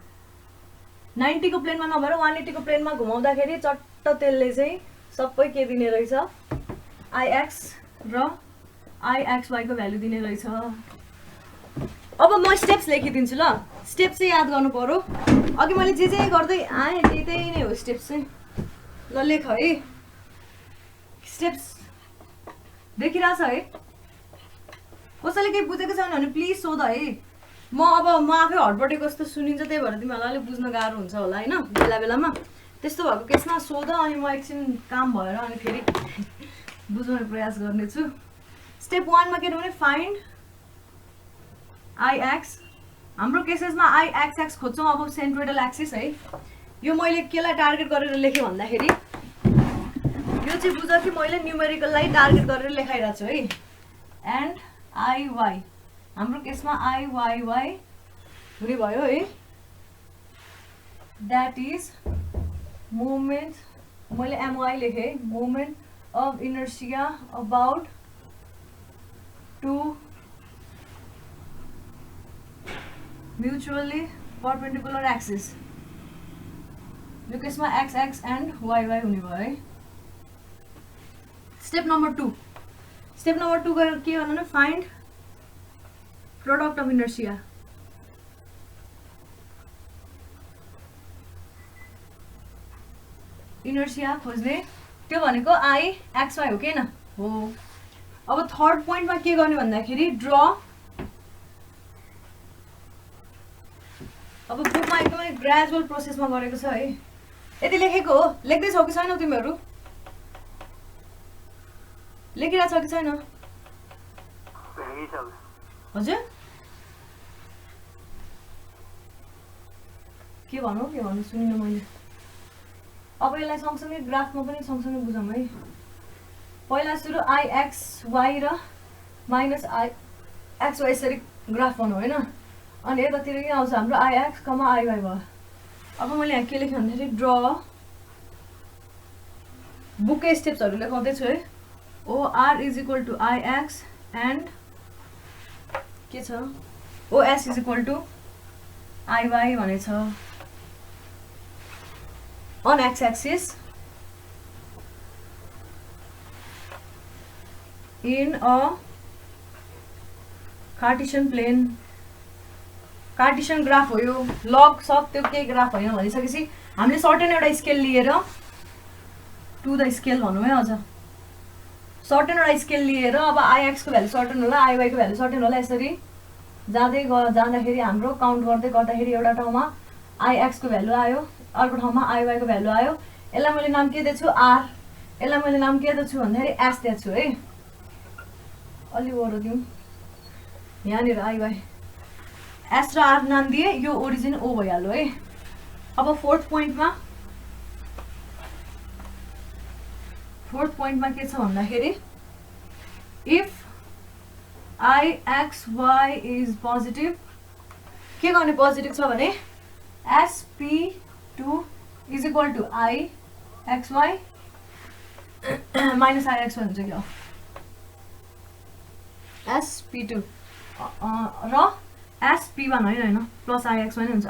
90 को प्लेनमा नभएर 180 को प्लेनमा घुमाउँदाखेरि चट्ट त्यसले चाहिँ सबै के दिने रहेछ, आइएक्स र आइएक्सवाईको भ्यालु दिने रहेछ। अब म स्टेप्स लेखिदिन्छु ल, स्टेप चाहिँ याद गर्नु पर्यो। अघि मैले जे गर्दै आएँ त्यही नै हो स्टेप्स चाहिँ। ल लेख है, स्टेप्स देखिरहेछ है। कसैले केही बुझेको छैन भने प्लिज सोध है। म आफै हडबडेको जस्तो सुनिन्छ, त्यही भएर तिमीहरूलाई अलिक बुझ्न गाह्रो हुन्छ होला होइन बेला बेलामा। त्यस्तो भएको केसमा सोध, अनि म एकछिन काम भएर अनि फेरि बुझाउने प्रयास गर्नेछु। स्टेप 1 मा के भने फाइन्ड आइएक्स। हाम्रो केसेसमा आइएक्सएक्स खोज्छौँ, अब सेन्ट्रोइडल एक्सिस है। यो मैले केलाई टार्गेट गरेर लेखेँ भन्दाखेरि यो चाहिँ बुझ कि मैले न्युमेरिकललाई टार्गेट गरेर लेखाइरहेको छु है। एन्ड आइवाई, हाम्रो केसमा आइवाइवाई हुने भयो है। द्याट इज मोमेन्ट, मैले एमवाई लेखेँ, moment of inertia about 2 mutually perpendicular axis. यो केसमा X X and Y Y हुने भयो है। स्टेप नम्बर 2 गएर के गर्नु, find product of inertia. Inertia खोज्ने, त्यो भनेको आई एक्स वाई हो कि होइन हो। अब थर्ड पोइन्टमा के गर्ने भन्दाखेरि ड्र। अब बुकमा एकदमै ग्रेजुअल प्रोसेसमा गरेको छ है। यति लेखेको हो, लेख्दैछौ कि छैनौ तिमीहरू? लेखिरहेछ कि छैन? हजुर के भन्नु सुनिन मैले। अब यसलाई सँगसँगै ग्राफमा पनि सँगसँगै बुझौँ है। पहिला सुरु आइएक्स वाई र माइनस आइएक्स वाई यसरी ग्राफ बनाऊ होइन, अनि यतातिर के आउँछ हाम्रो आइएक्स कमा आइवाई भयो। अब मैले यहाँ के लेखेँ भन्दाखेरि ड्र, बुककै स्टेप्सहरू लेखाउँदैछु है। OR is equal to IX and के छ OS is equal to IY भनेछ on x-axis in a Cartesian plane। Cartesian graph हो यो, लग सब त्यो केही ग्राफ होइन भनिसकेपछि हामीले सर्टेन एउटा स्केल लिएर टु द स्केल भनौँ है। अझ सर्टेन एउटा स्केल लिएर अब आइएक्सको भ्यालु सर्टेन होला, आइवाईको भ्यालु सर्टेन होला, यसरी जाँदाखेरि हाम्रो काउन्ट गर्दाखेरि एउटा ठाउँमा आइएक्सको भ्यालु आयो, अर्को ठाउँमा आइवाईको भ्यालु आयो। यसलाई मैले नाम के दिएको छु आर, यसलाई मैले नाम के दिएको छु भन्दाखेरि एस दिएको छु है। अलि ओरो दिउँ यहाँनिर आइवाई एस र आर नाम दिए, यो ओरिजिन ओ भइहाल्यो है। अब फोर्थ पोइन्टमा के छ भन्दाखेरि इफ आइएक्सवाई इज पोजिटिभ, के गर्ने पोजिटिभ छ भने SP2 is equal to IXY minus IXY हुन्छ क्या SP2 र SP1 होइन प्लस आइएक्सवाई नै हुन्छ।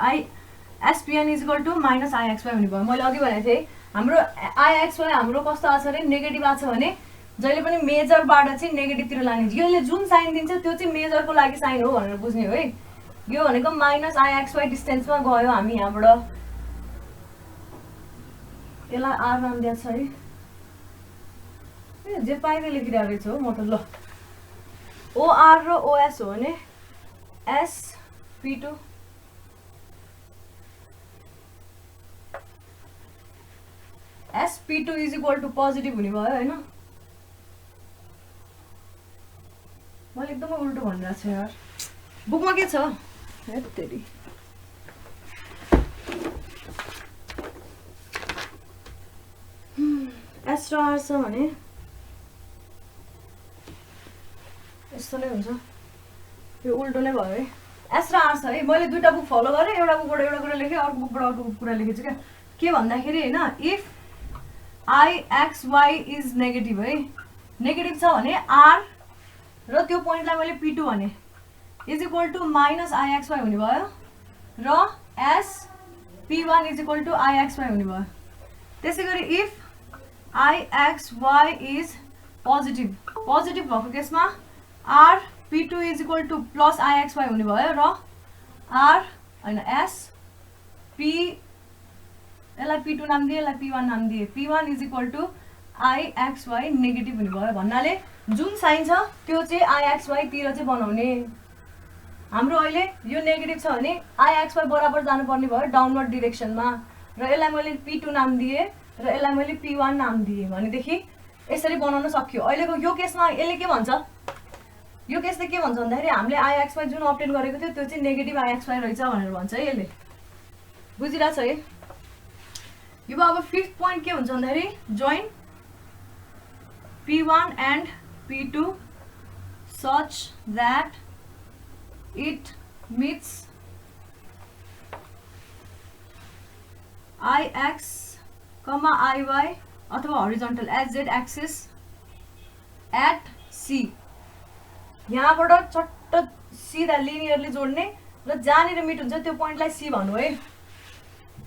SP1 is equal to minus IXY हुने भयो। मैले अघि भनेको थिएँ हाम्रो आइएक्सवाई हाम्रो कस्तो आछ अरे नेगेटिभ आछ भने जहिले पनि मेजरबाट चाहिँ नेगेटिभतिर लाने यसले जुन साइन दिन्छ त्यो चाहिँ मेजरको लागि साइन हो भनेर बुझ्ने हो है यो भनेको माइनस आइएक्सवाई डिस्टेन्समा गयो हामी यहाँबाट यसलाई आर नाम दिएको छ है जे पाएकै लेखिरहेको रहेछ हो म त ल ओआर र ओएस हो भने SP2 SP2 is equal to positive हुने भयो होइन मैले एकदमै उल्टो भनिरहेको छु यार बुकमा के छ हेत्तेरी एस र आर छ भने यस्तो नै हुन्छ यो उल्टो नै भयो है एस र आर छ है मैले दुईटा बुक फलो गरेँ एउटा बुकबाट एउटा कुरा लेखेँ अर्को बुकबाट अर्को कुरा लेखेछु क्या के भन्दाखेरि होइन इफ IXY इज नेगेटिभ है नेगेटिभ छ भने आर र त्यो पोइन्टलाई मैले P2 भने is equal to minus IXY हुने भयो र as P1 is equal to IXY हुने भयो त्यसै गरी इफ IXY इज पोजिटिभ भएको केसमा R P2 is equal to plus IXY हुने भयो र आर होइन एस P यसलाई P2 नाम दिए यसलाई P1 नाम दिए P1 is equal to IXY negative हुने भयो भन्नाले जुन साइन छ त्यो चाहिँ IXY तिर चाहिँ बनाउने हाम्रो अहिले यो नेगेटिभ छ भने IXY बराबर जानुपर्ने भयो डाउनवर्ड डिरेक्सनमा र यसलाई मैले P2 नाम दिए र यसलाई मैले P1 नाम दिए भनेदेखि यसरी बनाउन सक्यो अहिलेको यो केसमा यसले के भन्छ यो केसले के भन्छ भन्दाखेरि हामीले IXY जुन अब्टेन गरेको थियो त्यो चाहिँ नेगेटिभ IXY रहेछ भनेर भन्छ है यसले बुझिरहेछ है यो अब फिफ्थ पोइन्ट के हुन्छ भन्दाखेरि join P1 and P2 such that it meets IX, IY अथवा horizontal z axis at C यहाँबाट चट्ट सिधा लिनियरली जोड्ने र जहाँनिर मिट हुन्छ त्यो पोइन्टलाई C भन्नु है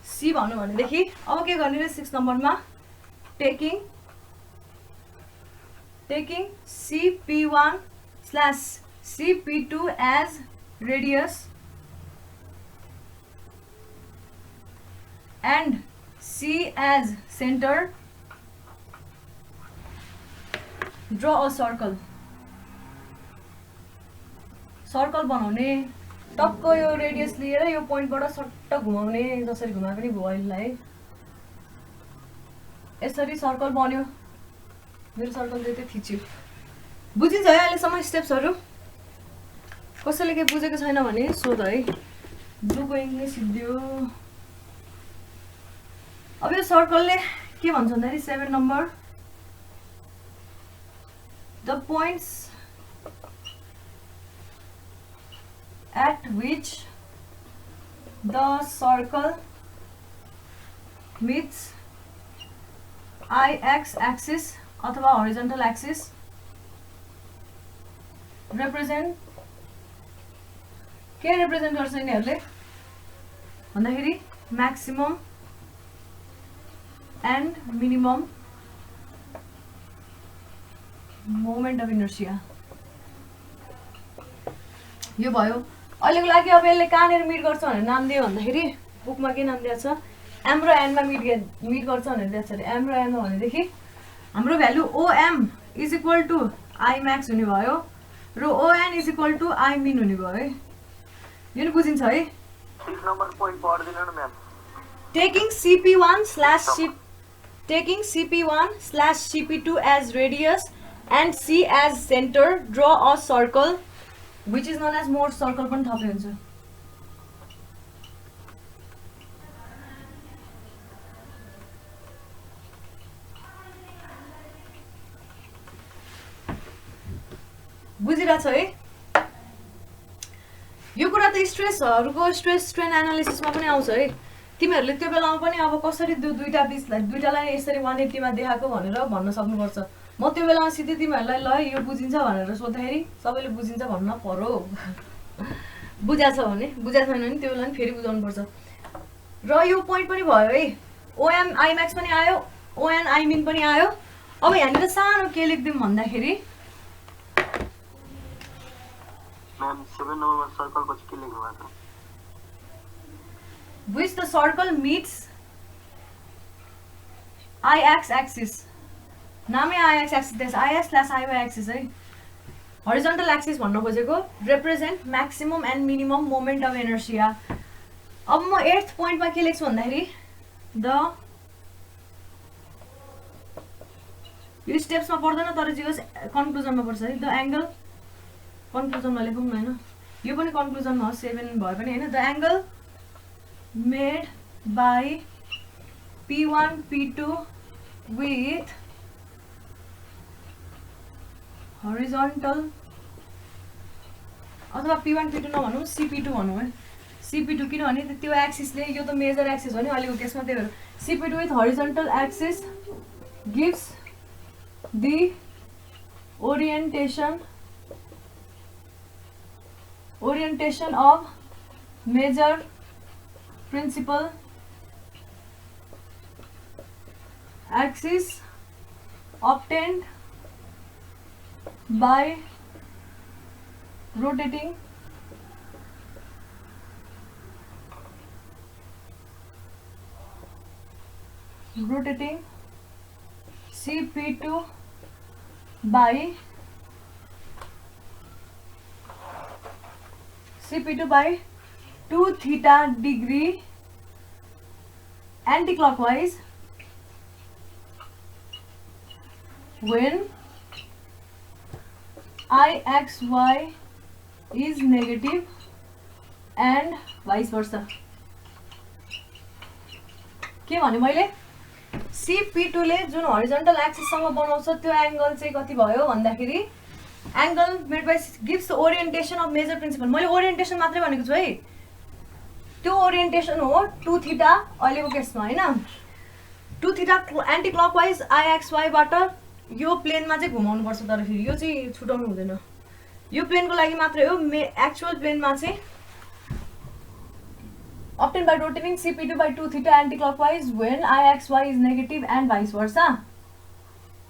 C भन्नु भनेदेखि अब के गर्ने रे 6 नम्बरमा taking CP1 slash CP2 as radius and C as center draw a circle बनाउने टक्क यो रेडियस लिएर यो पोइन्टबाट सट्ट घुमाउने जसरी घुमा पनि भयो अहिले यसरी सर्कल बन्यो मेरो सर्कल चाहिँ थिच्यो बुझिन्छ है अहिलेसम्म स्टेप्सहरू कसैले के बुझेको छैन भने सोध है बुकको इङ्ग्लिस सिद्धियो अब यो सर्कलले के भन्छ भन्दाखेरि 7 number the points at which the circle meets IX axis अथवा horizontal axis represent के represent गर्छ यिनीहरूले भन्दाखेरि maximum and minimum moment of inertia यो भयो अहिलेको लागि अब यसले कहाँनिर मिट गर्छ भनेर नाम दियो भन्दाखेरि बुकमा के नाम दिएको छ एम र एनमा मिट गर्छ भनेर दिएको छ अरे एम र एनमा भनेदेखि हाम्रो value OM is equal to I max हुने भयो र ON is equal to I min हुने भयो है यो नि बुझिन्छ है 6 नम्बर पोइन्ट पढ्दिनु न ma'am taking CP1 slash CP2 as radius and C as center draw a circle which is known as Morse circle पनि थपे हुन्छ बुझिरहेछ है यो कुरा त स्ट्रेसहरुको स्ट्रेस स्ट्रेन एनालिसिसमा पनि आउँछ है तिमीहरुले त्यो बेलामा पनि अब कसरी दुईटालाई यसरी 180 मा देखाएको भनेर भन्न सक्नुपर्छ म त्यो बेलामा सिधै तिमीहरुलाई ल यो बुझिन्छ भनेर सोध्दाखेरि सबैले बुझिन्छ भन्न पर्यो बुझ्या छ भने बुझ्या छैन भने त्यो बेला नि फेरि बुझाउनु पर्छ र यो पोइन्ट पनि भयो है ओएम आई म्याक्स पनि आयो, ओएन आई मिन पनि आयो। अब यहाँनिर सानो के लेख्दिउँ भन्दाखेरि मैम 7 नंबर सर्कल पछि के लेख्नु भएको छ? which the circle meets IX axis. नामै IX axis देश IX / IY axis है। horizontal axis भन्न खोजेको represent maximum and minimum moment of inertia. अब म 8th point मा के लेख्छु भन्दाखेरि the यो स्टेप्स मा पर्दैन तर जे होस् कन्क्लुजन मा पर्छ है। द एंगल कन्क्लुजन मा लेखौँ न हैन, यो पनि कन्क्लुजन मा हो 7 भयो पनि हैन। The angle made by P1 P2 with horizontal अथवा P1 P2 नभनौँ CP2 भनौँ है। CP2 किनभने त्यो एक्सिसले यो त मेजर एक्सिस हो नि अहिलेको केसमा, त्यही भएर CP2 with horizontal axis gives the orientation of major principal axis obtained by rotating CP2 by 2 theta degree anticlockwise when IXY is negative and vice versa. के भने मैले CP2 ले जुन horizontal axis सँग बनाउँछ त्यो एंगल चाहिँ कति भयो भन्दाखेरि angle made by gives the orientation of major principal. मैले ओरिएन्टेसन मात्रै भनेको छु है, त्यो ओरिएन्टेसन हो 2 थीटा अहिलेको केसमा हैन। 2 थीटा एन्टी क्लकवाइज IXY बाट यो प्लेनमा चाहिँ घुमाउनु पर्छ, तर फेरि यो चाहिँ छुटाउनु हुँदैन। यो प्लेनको लागि मात्रै हो। एक्चुअल प्लेनमा चाहिँ obtained by rotating CP2 by 2 theta anti-clockwise when IXY is negative and vice versa.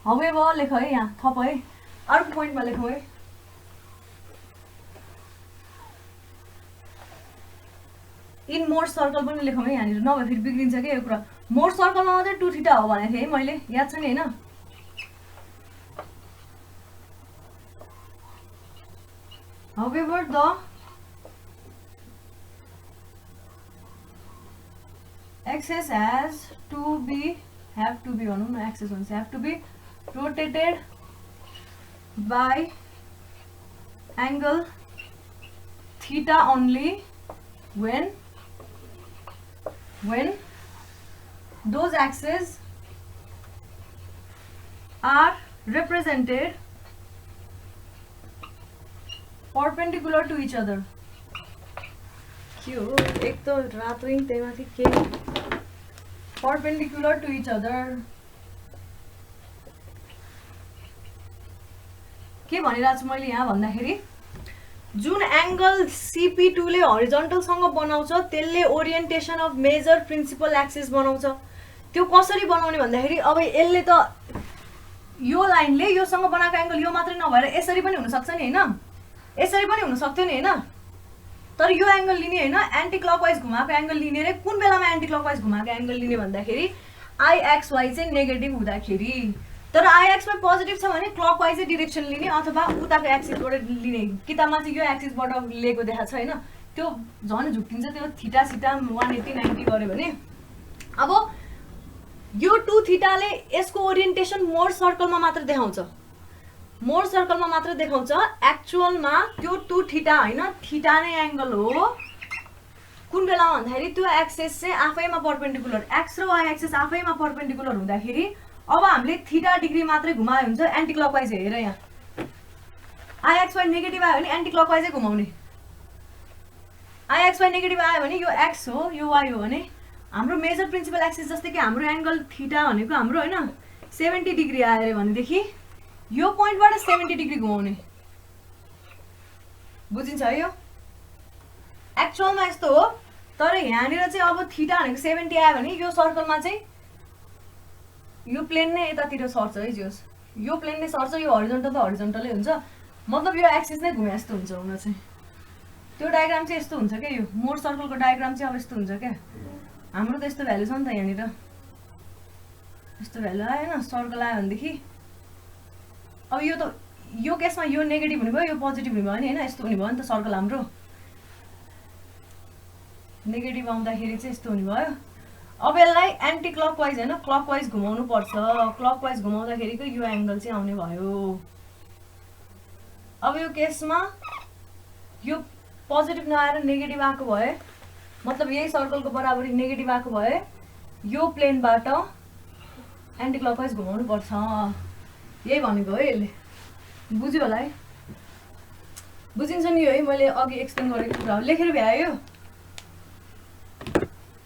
However, लेख है यहाँ थप है, अर्को पोइन्टमा लेखौँ है। इन मोर सर्कल पनि लेखौँ है यहाँनिर, नभए फेरि बिग्रिन्छ क्या यो कुरा। मोर सर्कलमा मात्रै 2 थीटा हो भनेको थिएँ है मैले, याद छ नि हैन। However, the axis have to be भनौँ न, axis भन्छ have to be rotated by angle theta only when those axes are represented perpendicular to each other. के हो एक त रातो इङ त्यही माथि के perpendicular to each other के भनिरहेको छु मैले यहाँ भन्दाखेरि जुन एंगल CP2 ले हरिजन्टल सँग बनाउँछ त्यसले orientation of major principal axis बनाउँछ। त्यो कसरी बनाउने भन्दाखेरि अब यसले त यो लाइनले योसँग बनाएको एंगल यो मात्रै नभएर यसरी पनि हुन सक्छ नि हैन, यसरी पनि हुन सक्थ्यो नि हैन। तर यो एंगल लिने हैन, एन्टी क्लकवाइज घुमाएको एंगल लिने रे कुन बेलामा एन्टी क्लकवाइज घुमाएको एंगल लिने भन्दाखेरि IXY चाहिँ नेगेटिभ हुँदाखेरि। तर IXY पोजिटिभ छ भने क्लकवाइज डिरेक्सन लिने अथवा उताको एक्सिसबाट लिने। किताबमा चाहिँ यो एक्सिसबाट लिएको देखाएको छ हैन, त्यो झन् झुक्किन्छ त्यो थीटा सिटा 180 90 गर्यो भने। अब यो 2 थीटाले यसको ओरिएन्टेसन मोर सर्कलमा मात्र देखाउँछ, मोर सर्कलमा मात्र देखाउँछ। एक्चुअलमा त्यो 2 थीटा हैन, थीटा नै एंगल हो। कुन बेलामा भन्दाखेरि त्यो एक्सिस चाहिँ आफैमा परपेन्डिकुलर, एक्स र वाइ एक्सिस आफैमा परपेन्डिकुलर हुँदाखेरि अब हामीले थीटा डिग्री मात्रै घुमाए हुन्छ एन्टी क्लकवाइज। हेर यहाँ IXY नेगेटिभ आयो भने एन्टी क्लकवाइजै घुमाउने, IXY नेगेटिभ आयो भने यो एक्स हो यो वाइ हो भने हाम्रो मेजर प्रिन्सिपल एक्सिस जस्तै कि हाम्रो एंगल थीटा भनेको हाम्रो हैन 70 डिग्री आयो भनेदेखि यो पोइन्टबाट 70 डिग्री घुमाउने। बुझिन्छ है यो एक्चुअलमा यस्तो हो। तर यहाँनिर चाहिँ अब थीटा भनेको 70 आयो भने यो सर्कलमा चाहिँ यो प्लेन नै यतातिर सर्छ है जोस् यो प्लेन नै सर्छ यो हरिजन्टल त हरिजन्टलै हुन्छ मतलब यो एक्सिस नै घुमे जस्तो हुन्छ हुन चाहिँ त्यो डायग्राम चाहिँ यस्तो हुन्छ क्या यो मोर सर्कलको डायग्राम चाहिँ अब यस्तो हुन्छ क्या हाम्रो त यस्तो भ्यालु छ नि त यहाँनिर यस्तो भ्यालु आयो होइन सर्कल आयो भनेदेखि अब यो त यो केसमा यो नेगेटिभ हुने भयो यो पोजिटिभ हुने भयो नि होइन यस्तो हुने भयो नि त सर्कल हाम्रो नेगेटिभ आउँदाखेरि चाहिँ यस्तो हुने भयो अब यसलाई एन्टी क्लकवाइज होइन क्लकवाइज घुमाउनु पर्छ क्लकवाइज घुमाउँदाखेरिको यो एङ्गल चाहिँ आउने भयो अब यो केसमा यो पोजिटिभ नआएर नेगेटिभ आएको भए मतलब यही सर्कलको बराबरी नेगेटिभ आएको भए यो प्लेनबाट एन्टी क्लकवाइज घुमाउनु पर्छ यही भनेको है यसले बुझ्यो होला है बुझिन्छ नि है मैले अघि एक्सप्लेन गरेको कुरा लेखेर भ्यायो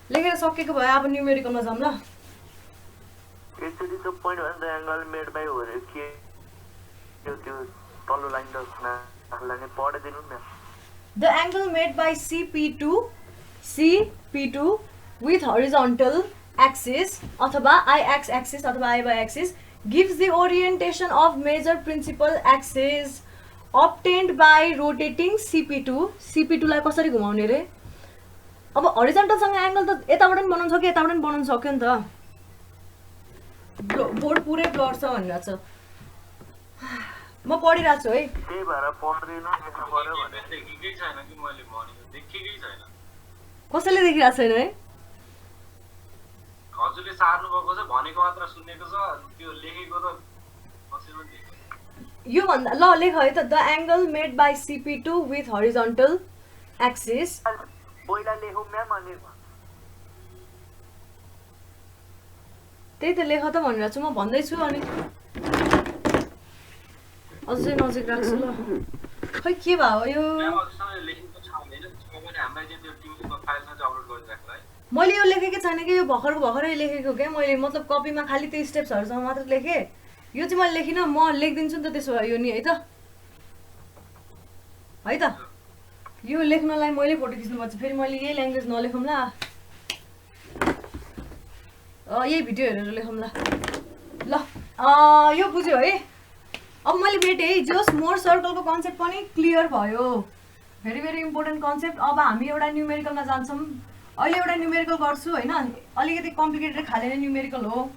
लेखेर सकेको भए अब न्युमेरिकलमा जाऊँ ल Actually, the point was the angle made by over here. त्यो तल्लो लाइन त नालाई पढिदिनु न The angle made by CP2 with horizontal axis अथवा I-X axis अथवा I-Y axis gives the orientation of major principal axis obtained by rotating CP2 लाई कसरी घुमाउने रे अब हरिजन्टलसँग एंगल त यताबाट पनि बनाउन सक्यो यताबाट पनि बनाउन सक्यो नि त बोर्ड पुरै ब्लर छ भनिरहेछ म पढिरहेको छु है त्यही भएर पढ्दैन लेख्नु पर्यो भने देखिकै छैन कि मैले भनेको देखिकै छैन कसैले देखिरहेको छैन है हजुरले सार्नु भएको छ भनेको मात्र सुनेको छ त्यो लेखेको त कसैले पनि देखेको यो भन्दा ल लेख है त the angle made by CP2 with horizontal axis पहिला लेखौँ म्याम अनि त्यही त लेख त भनिरहेको छु म भन्दैछु अनि अझै नजिक राख्छु ल खै के भयो यो म्याम हजुरसँग लेखेको छ हैन भने हामीलाई चाहिँ त्यो टिमको फाइलमा चाहिँ अपलोड गरिराख्ला है मैले यो लेखेकै छैन कि यो भर्खरै लेखेको क्या मैले मतलब कपीमा खालि त्यो स्टेप्सहरुसँग मात्र लेखेँ यो चाहिँ मैले लेखिनँ म लेखिदिन्छु नि त त्यसो भए यो नि है त यो लेख्नलाई मैले फोटो खिच्नुपर्छ फेरि मैले यही ल्याङ्ग्वेज नलेखौँला यही भिडियो हेरेर लेखौँला ल यो बुझ्यो है अब मैले भेटेँ है जस मोर सर्कलको कन्सेप्ट पनि क्लियर भयो भेरी भेरी इम्पोर्टेन्ट कन्सेप्ट अब हामी एउटा न्युमेरिकलमा जान्छौँ अहिले एउटा न्युमेरिकल गर्छु होइन अलिकति कम्प्लिकेटेड खाले नै न्युमेरिकल हो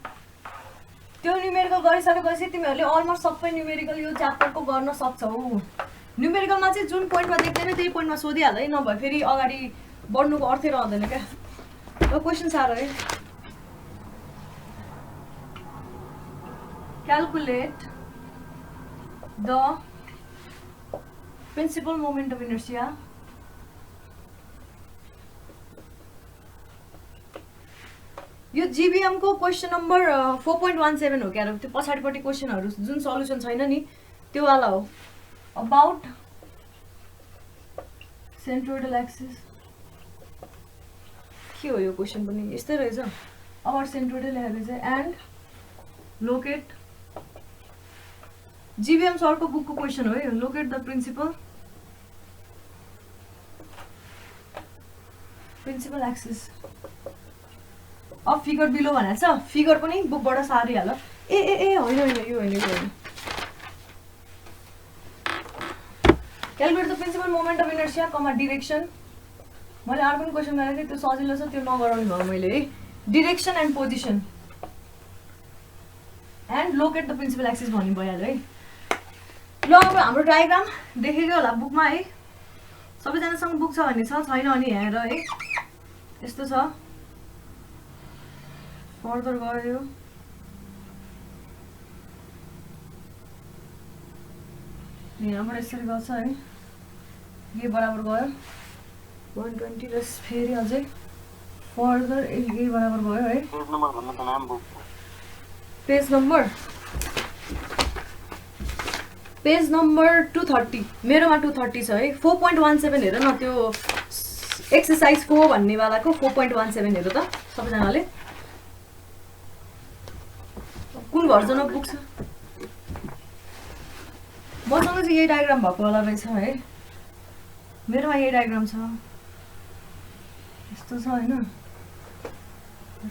त्यो न्युमेरिकल गरिसकेपछि तिमीहरूले अलमोस्ट सबै न्युमेरिकल यो च्याप्टरको गर्न सक्छौ न्युमेरिकलमा चाहिँ जुन पोइन्टमा देख्दैन त्यही पोइन्टमा सोधिहाल है नभए फेरि अगाडि बढ्नुको अर्थै रहँदैन क्या यो क्वेसन साह्रो है calculate the principal moment of inertia यो जीबीएम को क्वेसन नम्बर 4.17 हो क्या त्यो पछाडिपट्टि क्वेसनहरु जुन सल्युसन छैन नि त्यो वाला हो अबाउट सेन्ट्रोइडल एक्सिस के हो यो क्वेसन पनि यस्तै रहेछ अबाउट सेन्ट्रोइडल लेखेको चाहिँ एन्ड लोकेट जीबीएम सरको बुकको क्वेसन हो यो लोकेट द प्रिन्सिपल एक्सिस अब फिगर बिलो भनेको छ फिगर पनि बुकबाट सारिहाल ए होइन यो होइन calculate the principal moment of inertia comma direction मैले अर्को पनि क्वेसन गरेको थिएँ त्यो सजिलो छ त्यो नगराउने भयो मैले है direction and position and locate the principal axis भन्ने भइहाल्यो है ल अब हाम्रो डायग्राम देखेकै होला बुकमा है सबैजनासँग बुक छ भन्ने छ छैन अनि हेरेर है यस्तो छ फर्दर गयो यहाँबाट यसरी गर्छ है यो बराबर गयो 120 र फेरि अझै फर्दर यही बराबर गयो है पेज नम्बर भन्नु त नाम बुक पेज नम्बर 230 मेरोमा 230 छ है 4.17 हेर न त्यो एक्सरसाइज 4 भन्ने वालाको 4.17 हेर त सबैजनाले कुन भर्जन अफ बुक छ मसँग चाहिँ यही डायग्राम भएको वाला रहेछ है मेरोमा यही डायग्राम छ यस्तो छ हैन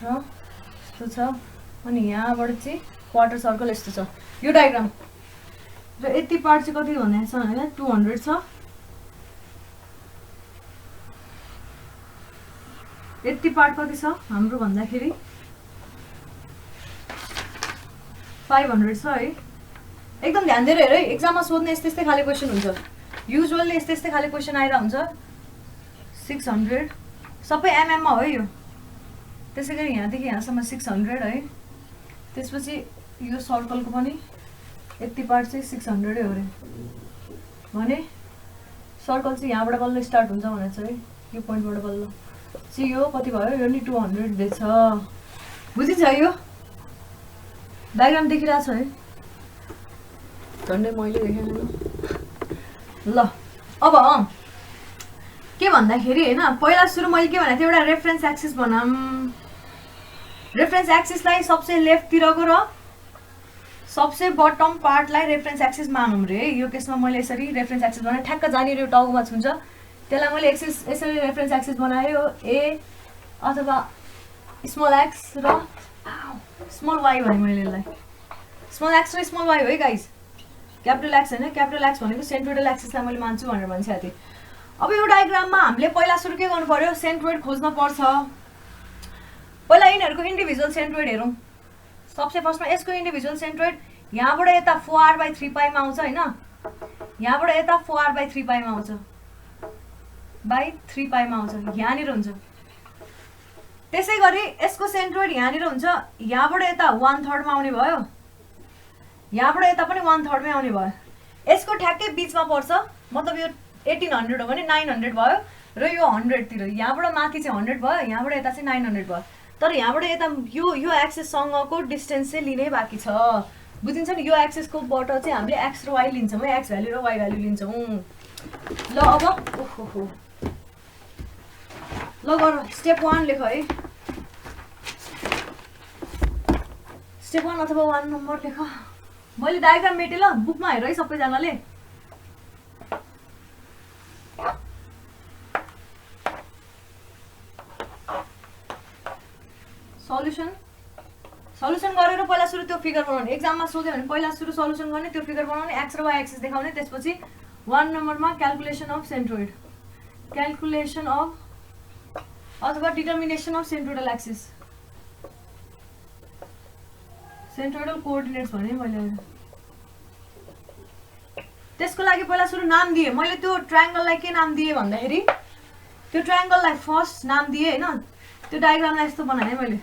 र यस्तो छ अनि यहाँबाट चाहिँ क्वार्टर सर्कल यस्तो छ यो डायग्राम र यति पार्ट चाहिँ कति भनेको छ भने 200 छ यति पार्ट कति छ हाम्रो भन्दाखेरि 500 छ है एकदम ध्यान दिएर हेर है एक्जाममा सोध्ने यस्तै यस्तै खाले क्वेसन हुन्छ युजुअली यस्तै यस्तै खाले क्वेसन आइरा हुन्छ 600 सबै एमएम मा हो यो त्यसैगरी यहाँदेखि यहाँसम्म 600 है त्यसपछि यो सर्कलको पनि यति पार्ट चाहिँ 600 हो रे भने सर्कल चाहिँ यहाँबाट बल्ल स्टार्ट हुन्छ भने चाहिँ यो पोइन्टबाट बल्ल चाहिँ यो कति भयो यो नि 200 दिएछ बुझिन्छ यो डायग्राम देखिरहेछ है झन्डै मैले देखेँ ल अब के भन्दाखेरि हैन पहिला सुरु मैले के भनेको थिएँ एउटा रेफरेन्स एक्सिस बनाम रेफरेन्स एक्सिसलाई सबसे लेफ्ट तिरको र सबसे बटम पार्टलाई रेफरेन्स एक्सिस मानौँ रे यो केसमा मैले यसरी रेफरेन्स एक्सिस बनाएँ ठ्याक्क जहाँनिर यो टाउकोमा छुन्छ त्यसलाई मैले यसरी रेफरेन्स एक्सिस बनायो ए अथवा स्मल एक्स र स्मल वाई भने मैले यसलाई स्मल एक्स र स्मल वाई हो है गाइज क्यापिटल एक्स हैन क्यापिटल एक्स भनेको सेन्ट्रोइडल एक्सिसलाई मैले मान्छु भनेर भनिसकेको थिएँ अब यो डायग्राममा हामीले पहिला सुरु के गर्नु पर्यो सेन्ट्रोइड खोज्न पर्छ पहिला यिनीहरूको इन्डिभिजुअल सेन्ट्रोइड हेरौँ सबसे फर्स्टमा यसको इन्डिभिजुअल सेन्ट्रोइड यहाँबाट यता 4r/3 पाइमा आउँछ हैन यहाँबाट यता 4r/3 पाइमा आउँछ बाइ 3 पाइमा आउँछ यहाँनिर हुन्छ त्यसै गरी यसको सेन्ट्रोइड यहाँनिर हुन्छ यहाँबाट यता 1/3 मा आउने भयो यहाँबाट यता पनि 1/3 मै आउने भयो यसको ठ्याक्कै बीचमा पर्छ मतलब यो 1800 हो भने 900 भयो र यो 100 तिर यहाँबाट माथि चाहिँ 100 भयो यहाँबाट यता चाहिँ 900 भयो तर यहाँबाट यता यो एक्सिस सँगको डिस्टेन्स चाहिँ लिनै बाँकी छ बुझिन्छ नि यो एक्सिसको बाट चाहिँ हामीले एक्स र वाई लिन्छौँ है एक्स भ्यालु र वाई भ्यालु लिन्छौँ ल अब ओहो ल गर स्टेप 1 लेख है स्टेप 1 अथवा 1 नम्बर लेख मैले डायग्राम मेटे ल बुकमा हेर है सबैजनाले सल्युसन गरेर पहिला सुरु त्यो फिगर बनाउने एक्जाममा सोध्यो भने पहिला सुरु सल्युसन गर्ने त्यो फिगर बनाउने एक्स र वाई एक्सिस देखाउने त्यसपछि 1 नम्बरमा calculation of centroid calculation of अथवा डिटर्मिनेसन अफ सेन्ट्रोइडल एक्सिस सेन्ट्रोइडल कोअर्डिनेट्स भने मैले त्यसको लागि पहिला सुरु नाम दिए मैले त्यो ट्रायंगललाई के नाम दिए भन्दाखेरि त्यो ट्रायंगललाई फर्स्ट नाम दिए हैन त्यो डायग्रामलाई यस्तो बनाए मैले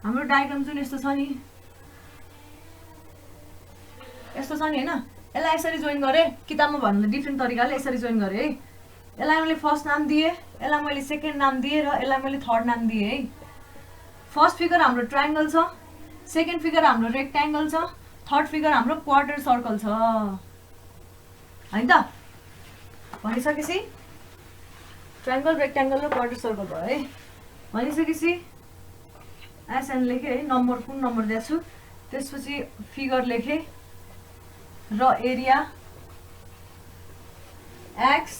हाम्रो डायग्राम जुन यस्तो छ नि यस्तो छ नि हैन यसलाई यसरी जोइन गरे किताबमा भन्दा डिफरेन्ट तरिकाले यसरी जोइन गरे है यसलाई मैले फर्स्ट नाम दिए यसलाई मैले सेकेन्ड नाम दिए र यसलाई मैले थर्ड नाम दिए है फर्स्ट फिगर हाम्रो ट्रायंगल छ सेकेन्ड फिगर हाम्रो रेक्ट्याङ्गल छ थर्ड फिगर हाम्रो क्वार्टर सर्कल छ हैन त भनिसकेपछि ट्रायंगल रेक्ट्याङ्गल र क्वार्टर सर्कल भयो है भनिसकेपछि एसएन लेखे है नम्बर कुन नम्बर दिएको छु त्यसपछि फिगर लेखे र एरिया एक्स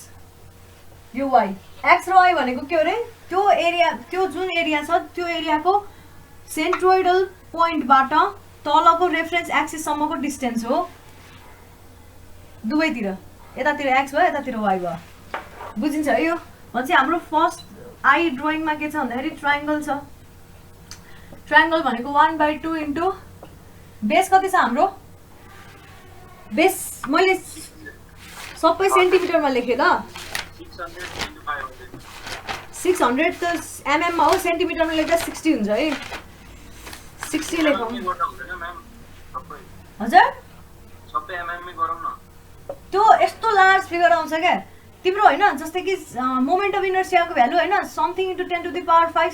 यो वाई एक्स र वाई भनेको के हो रे त्यो एरिया त्यो जुन एरिया छ त्यो एरियाको सेन्ट्रोइडल पोइन्टबाट तलको रेफरेन्स एक्सिस सम्मको डिस्टेन्स हो दुवैतिर यतातिर एक्स भयो यतातिर वाई भयो बुझिन्छ है यो भनेपछि हाम्रो फर्स्ट आई ड्रइङमा के छ भन्दाखेरि ट्रायंगल छ ट्रायंगल भनेको 1/2 इन्टु बेस कति छ हाम्रो बेस मैले सबै सेन्टिमिटरमा लेखेँ ल 600 त एमएम मा हो सेन्टिमिटरमा लेख्दा 60 हुन्छ है 60 लेखौँ हजुर सबै एमएम मै गरौँ न त्यो यस्तो लार्ज फिगर आउँछ क्या तिम्रो हैन जस्तै कि मोमेन्ट अफ इनर्सियाको भ्यालु हैन something into 10 to the power 5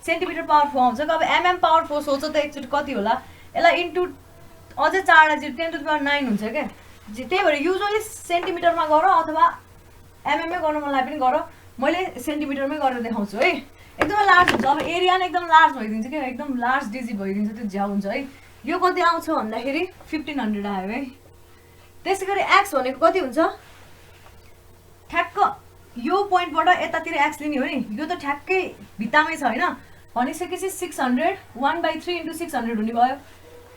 centimetre power 4 आउँछ अब एमएम पावर 4 सोच त एकचोटि कति होला यसलाई इन्टु अझै 4 10 टु द पावर 9 हुन्छ क्या त्यही भएर युजुअली सेन्टिमिटरमा गर अथवा एमएम मै गर्न मलाई पनि गर मैले सेन्टिमिटरमै गरेर देखाउँछु है एकदमै लार्ज हुन्छ अब एरिया नै एकदम लार्ज भइदिन्छ क्या एकदम लार्ज डिजिट भइदिन्छ त्यो ज्याउ हुन्छ है यो कति आउँछ भन्दाखेरि 1500 आयो है त्यसैगरी एक्स भनेको कति हुन्छ ठ्याक्क यो पोइन्टबाट यतातिर एक्स लिने हो नि यो त ठ्याक्कै भित्तामै छ हैन भनिसकेपछि 600 1/3 × 600 हुने भयो।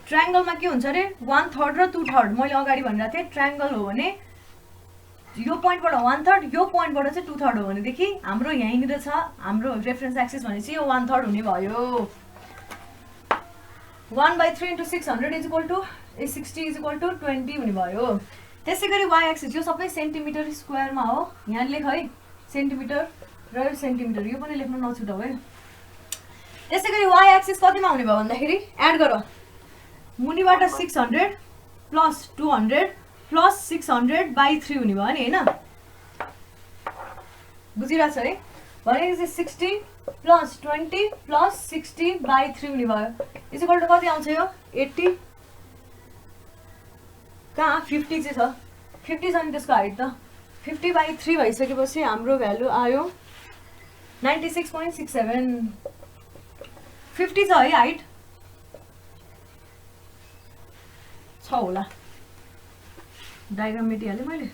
ट्रायंगलमा के हुन्छ अरे 1/3 र 2/3 मैले अगाडि भनिरहेको थिएँ ट्रायंगल हो भने यो पोइन्टबाट 1/3 यो पोइन्टबाट चाहिँ 2/3 हो भनेदेखि हाम्रो यहीँनिर छ हाम्रो रेफरेन्स एक्सिस भनेपछि यो 1/3 हुने भयो। 1/3 × 600 = 60 = 20 हुने भयो। त्यसै गरी y एक्सिस यो सबै सेन्टिमिटर स्क्वायरमा हो। यहाँ लेख है सेन्टिमिटर र यो सेन्टिमिटर यो पनि लेख्न नछुटाऊ है। त्यसै गरी y एक्सिस कतिमा हुने भयो भन्दाखेरि एड गर मुनिबाट 600 + 200 + 600/3 हुने भयो नि हैन बुझिरहेछ है। भनेपछि 60 + 20 + 60/3 हुने भयो इक्वल टु कति आउँछ यो 80 कहाँ 50 चाहिँ छ 50 छ नि त्यसको हाइट त 50/3 भइसकेपछि हाम्रो भ्यालु आयो 96.67 50 छ है हाइट छ होला डायग्राम मेटिहालेँ मैले।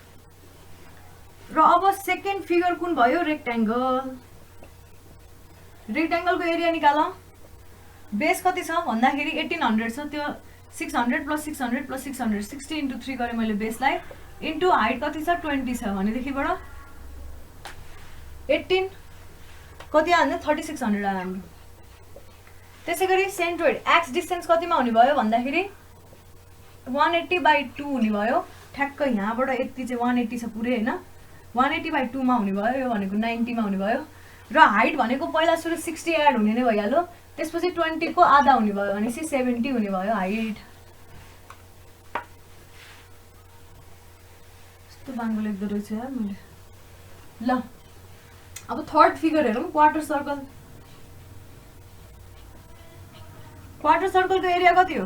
र अब सेकेन्ड फिगर कुन भयो रेक्ट्याङ्गल। रेक्ट्याङ्गलको एरिया निकाल बेस कति छ भन्दाखेरि 1800 छ त्यो 600 + 600 + 600 60 × 3 गरेँ मैले बेसलाई इन्टु हाइट कति छ 20 छ भनेदेखिबाट 18 कति आयो भने 3600 आयो हाम्रो। त्यसै गरी सेन्ट्रोइड एक्स डिस्टेन्स कतिमा हुने भयो भन्दाखेरि 180/2 हुने भयो। ठ्याक्क यहाँबाट यति चाहिँ 180 छ पुरै हैन 180/2 मा हुने भयो यो भनेको 90 मा हुने भयो। र हाइट भनेको पहिला सुरु 60 एड हुने नै भइहाल्यो त्यसपछि 20 को आधा हुने भयो भनेपछि 70 हुने भयो हाइट। यस्तो बाङ्गो लेख्दो रहेछ यार मैले। ल अब थर्ड फिगर हेरौँ क्वार्टर सर्कल। क्वार्टर सर्कलको एरिया कति हो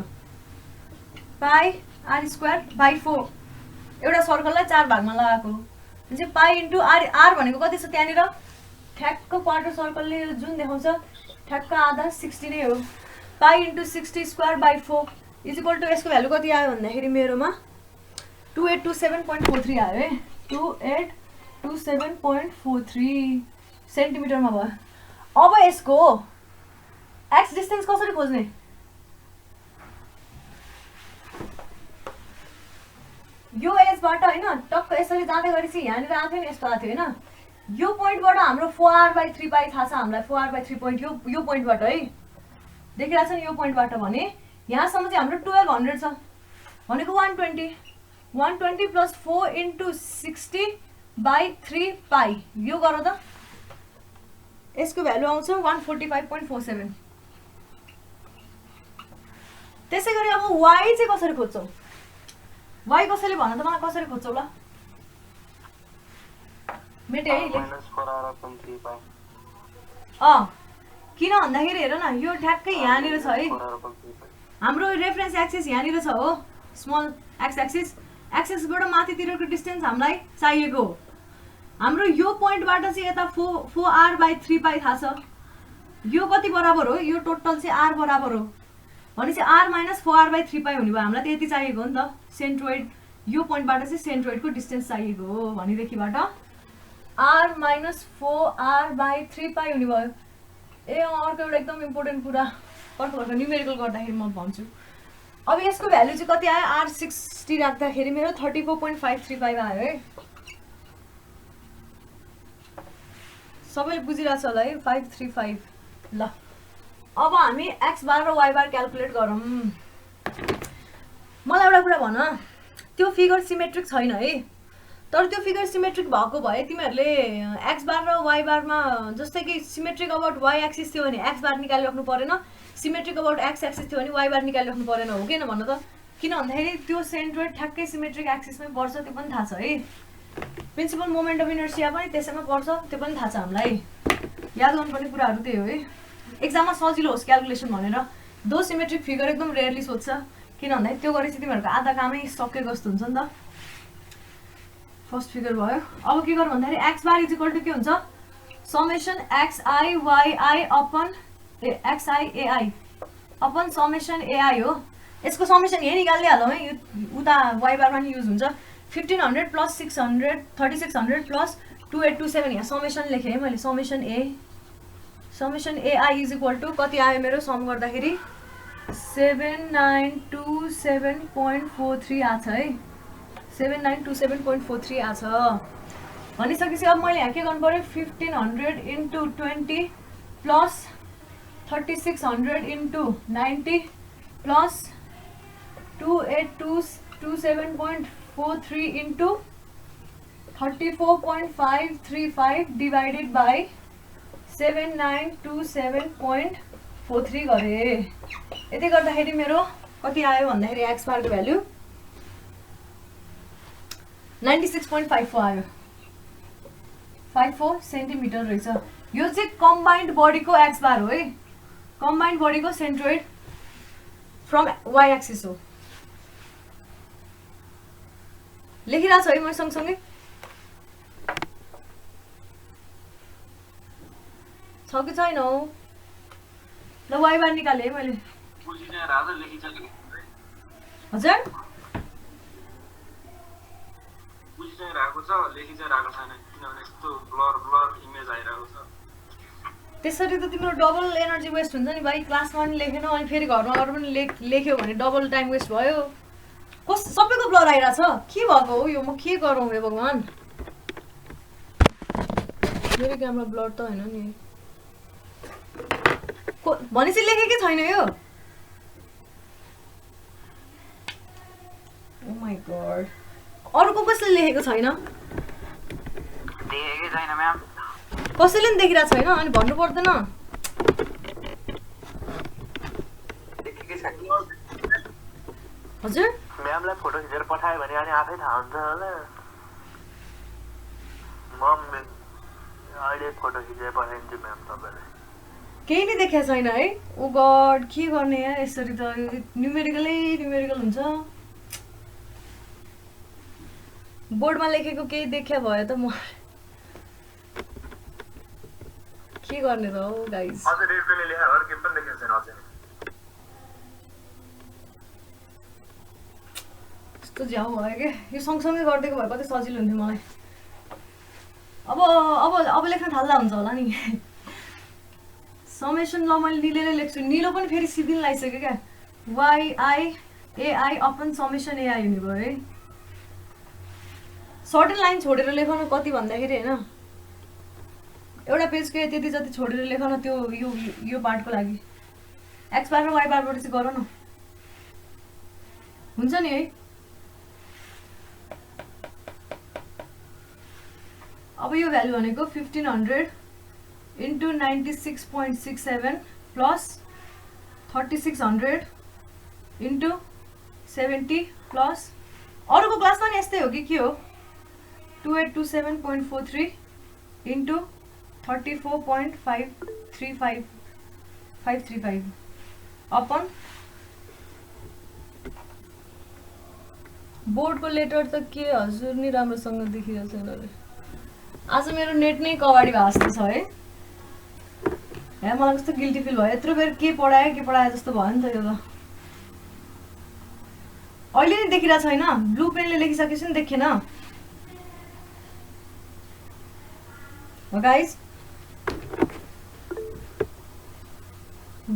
पाई r²/4 एउटा सर्कललाई 4 भागमा लगाएको हुन्छ पाई × r भनेको कति छ त्यहाँनिर ठ्याक्क क्वार्टर सर्कलले जुन देखाउँछ ठ्याक्क आधा 60 नै हो। पाई × 60²/4 इक्वल टु यसको भ्यालु कति आयो भन्दाखेरि मेरोमा 2827.43 आयो है 2827.43 सेन्टिमिटरमा भयो। अब यसको एक्स डिस्टेन्स कसरी खोज्ने यो एजबाट हैन टक्क यसरी जाँदै गरेपछि यहाँनिर आएको थियो नि यस्तो आएको थियो हैन यो पोइन्टबाट हाम्रो 4r/3 पाइ थाहा छ हामीलाई 4r/3 पोइन्ट यो पोइन्टबाट है देखिरहेछ नि यो पोइन्टबाट भने यहाँसम्म चाहिँ हाम्रो 1200 छ भनेको 120 + 4 × 60/3 पाइ यो गर त यसको भ्यालु आउँछ 145.47। त्यसै गरी अब y चाहिँ कसरी खोज्छौ y कसैले भन त मलाई कसरी खोज्छौ ल मेटे है किन भन्दाखेरि हेर न यो ठ्याक्कै यहाँनिर छ है हाम्रो रेफरेन्स एक्सिस यहाँनिर छ हो स्मल एक्स एक्सिस एक्सिसबाट माथितिरको डिस्टेन्स हामीलाई चाहिएको हो। हाम्रो यो पोइन्टबाट चाहिँ यता 4r/3 पाइ थाहा छ यो कति बराबर हो यो टोटल चाहिँ r बराबर हो भनेपछि r - 4r/3 पाइ हुने भयो हामीलाई त्यति चाहिएको हो नि त सेन्ट्रोइड यो पोइन्टबाट चाहिँ सेन्ट्रोइडको डिस्टेन्स चाहिएको हो भनेदेखिबाट r - 4r/3 पाइ हुने भयो। ए अर्को एउटा एकदम इम्पोर्टेन्ट कुरा पर्खर न्युमेरिकल गर्दाखेरि म भन्छु। अब यसको भ्यालु चाहिँ कति आयो r60 राख्दाखेरि मेरो 34.53 पाइ आयो है सबैले बुझिरहेछ होला है 535 ल अब हामी x बार र y बार क्याल्कुलेट गरौँ। मलाई एउटा कुरा भन त्यो फिगर सिमेट्रिक छैन है तर त्यो फिगर सिमेट्रिक भएको भए तिमीहरूले x बार र y बारमा जस्तै कि सिमेट्रिक अबाउट y एक्सिस थियो भने x बार निकालिराख्नु परेन सिमेट्रिक अबाउट x एक्सिस थियो भने y बार निकालिराख्नु परेन हो किन भन्न त किन भन्दाखेरि त्यो सेन्ट्रोइड ठ्याक्कै सिमेट्रिक एक्सिसमै पर्छ त्यो पनि थाहा छ है प्रिन्सिपल मोमेन्ट अफ इनर्सिया पनि त्यसैमा पर्छ त्यो पनि थाहा छ हामीलाई याद गर्नुपर्ने कुराहरू त्यही हो है एक्जाममा सजिलो होस् क्याल्कुलेसन भनेर दो सिमेट्रिक फिगर एकदम रेयरली सोध्छ किन भन्दाखेरि त्यो गरेपछि तिमीहरूको आधा कामै सकेको जस्तो हुन्छ नि त। फर्स्ट फिगर भयो अब के गर भन्दाखेरि x बार = के हुन्छ summation xi yi upon xi ai upon summation ai हो यसको समेसन यही निकाल्दिहालौँ है उता y बारमा नि युज हुन्छ 1500 + 600 3600 + 2827 यहाँ समेसन लेखेँ है मैले summation a summation AI is equal to कति आयो मेरो सम गर्दाखेरि 7927.43 आछ है 7927.43 आछ भनिसकेपछि अब मैले यहाँ के गर्नु पर्यो 1500 into 20 plus 3600 into 90 plus 2827.43 into 34.535 divided by 7927.43 गरे यति गर्दाखेरि मेरो कति आयो भन्दाखेरि एक्स बारको भ्यालु 96.54 आयो 54 सेन्टिमिटर रहेछ यो चाहिँ कम्बाइन्ड बडीको एक्स बार हो है कम्बाइन्ड बडीको सेन्ट्रोइड फ्रम वाइ एक्सिस हो लेखिरहेको छ है म सँगसँगै छ कि छैन हौ ल वाइ बार निकालेँ है मैले हजुर त्यसरी त तिम्रो डबल एनर्जी वेस्ट हुन्छ नि भाइ क्लासमा पनि लेखेन अनि फेरि घरमा गएर पनि लेख्यो भने डबल टाइम वेस्ट भयो सबैको ब्लर आइरहेछ के भएको हो यो म के गरौँ हे भगवान् मेरो क्यामेरा ब्लर त होइन नि भनेपछि लेखेकै छैन यो ओ माइ गॉड अरूको कसैले लेखेको छैन कसैले पनि देखिरहेको छैन अनि भन्नु पर्दैन हजुर म्यामलाई फोटो खिचेर पठायो भने अनि आफै थाहा हुन्छ होला म अहिले फोटो खिचेर पठाइदिन्छु म्याम तपाईँलाई केही नै देखाएको छैन है ओ गड के गर्ने यार यसरी त न्युमेरिकल हुन्छ बोर्डमा लेखेको केही देखा भयो त म के गर्ने त हो गाइस यस्तो झ्याउ भयो क्या यो सँगसँगै गरिदिएको भए कति सजिलो हुन्थ्यो मलाई अब लेख्न थाल्दा हुन्छ होला नि समेसन ल मैले निलेर लेख्छु निलो पनि फेरि सिधै लगाइसक्यो क्या YI अपन समेसन एआई हुने भयो है सर्टेन लाइन छोडेर लेखन कति भन्दाखेरि होइन एउटा पेजको त्यति जति छोडेर लेखन त्यो यो पार्टको लागि एक्स बार र वाइ बारबाट चाहिँ गर न हुन्छ नि है अब यो भ्यालु भनेको 1500 इन्टु 96.67 प्लस 3600 इन्टु 70 प्लस अरूको क्लासमा नि यस्तै हो कि के हो 2827.43 इन्टु 34.535 अपन बोर्डको लेटर त के हजुर नि राम्रोसँग देखिरहेको छैन अरे आज मेरो नेट नै कबाडी भएको जस्तो छ है मलाई कस्तो गिल्टी फिल भयो यत्रो बेर के पढायो जस्तो भयो नि त यो त अहिले नि देखिरहेको छैन ब्लू पेनले लेखिसकेपछि नि देखेन हो गाइस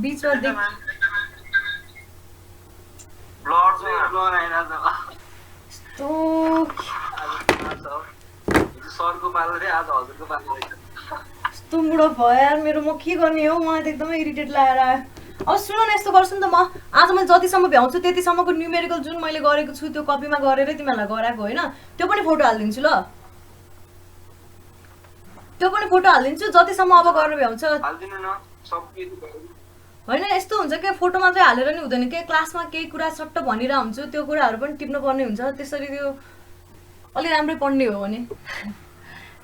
बीचमा देख यस्तो सरको पालो रे आज हजुरको पालो रहेछ यस्तो मुडो भयो यार मेरो म के गर्ने हो मलाई त एकदमै इरिटेट लागेर आयो अब सुन न यस्तो गर्छु नि त म आज मैले जतिसम्म भ्याउँछु त्यतिसम्मको न्युमेरिकल जुन मैले गरेको छु त्यो कपीमा गरेरै तिमीहरूलाई गराएको होइन त्यो पनि फोटो हालिदिन्छु ल त्यो पनि फोटो हालिदिन्छु जतिसम्म अब गरेर भ्याउँछ हाल्दिनु न सबै होइन यस्तो हुन्छ क्या फोटो मात्रै हालेर नि हुँदैन के क्लासमा केही कुरा सट्ट भनिरहेको हुन्छु त्यो कुराहरू पनि टिप्नु पर्ने हुन्छ त्यसरी त्यो अलि राम्रै पढ्ने हो भने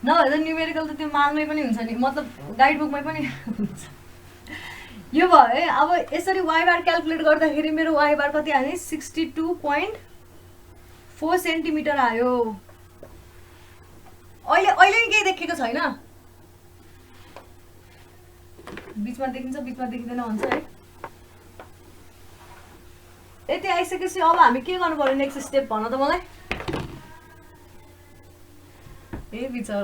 नभए त न्युमेरिकल त त्यो मालमै पनि हुन्छ नि मतलब गाइड बुकमै पनि हुन्छ यो भयो है अब यसरी वाइ बार क्याल्कुलेट गर्दाखेरि मेरो वाइ बार कति आयो 62.4 सेन्टिमिटर आयो अहिले नि केही देखेको छैन बीचमा देखिन्छ बीचमा देखिँदैन भन्छ है यति आइसकेपछि अब हामी के गर्नु पर्यो नेक्स्ट स्टेप भन त मलाई ए बिचरा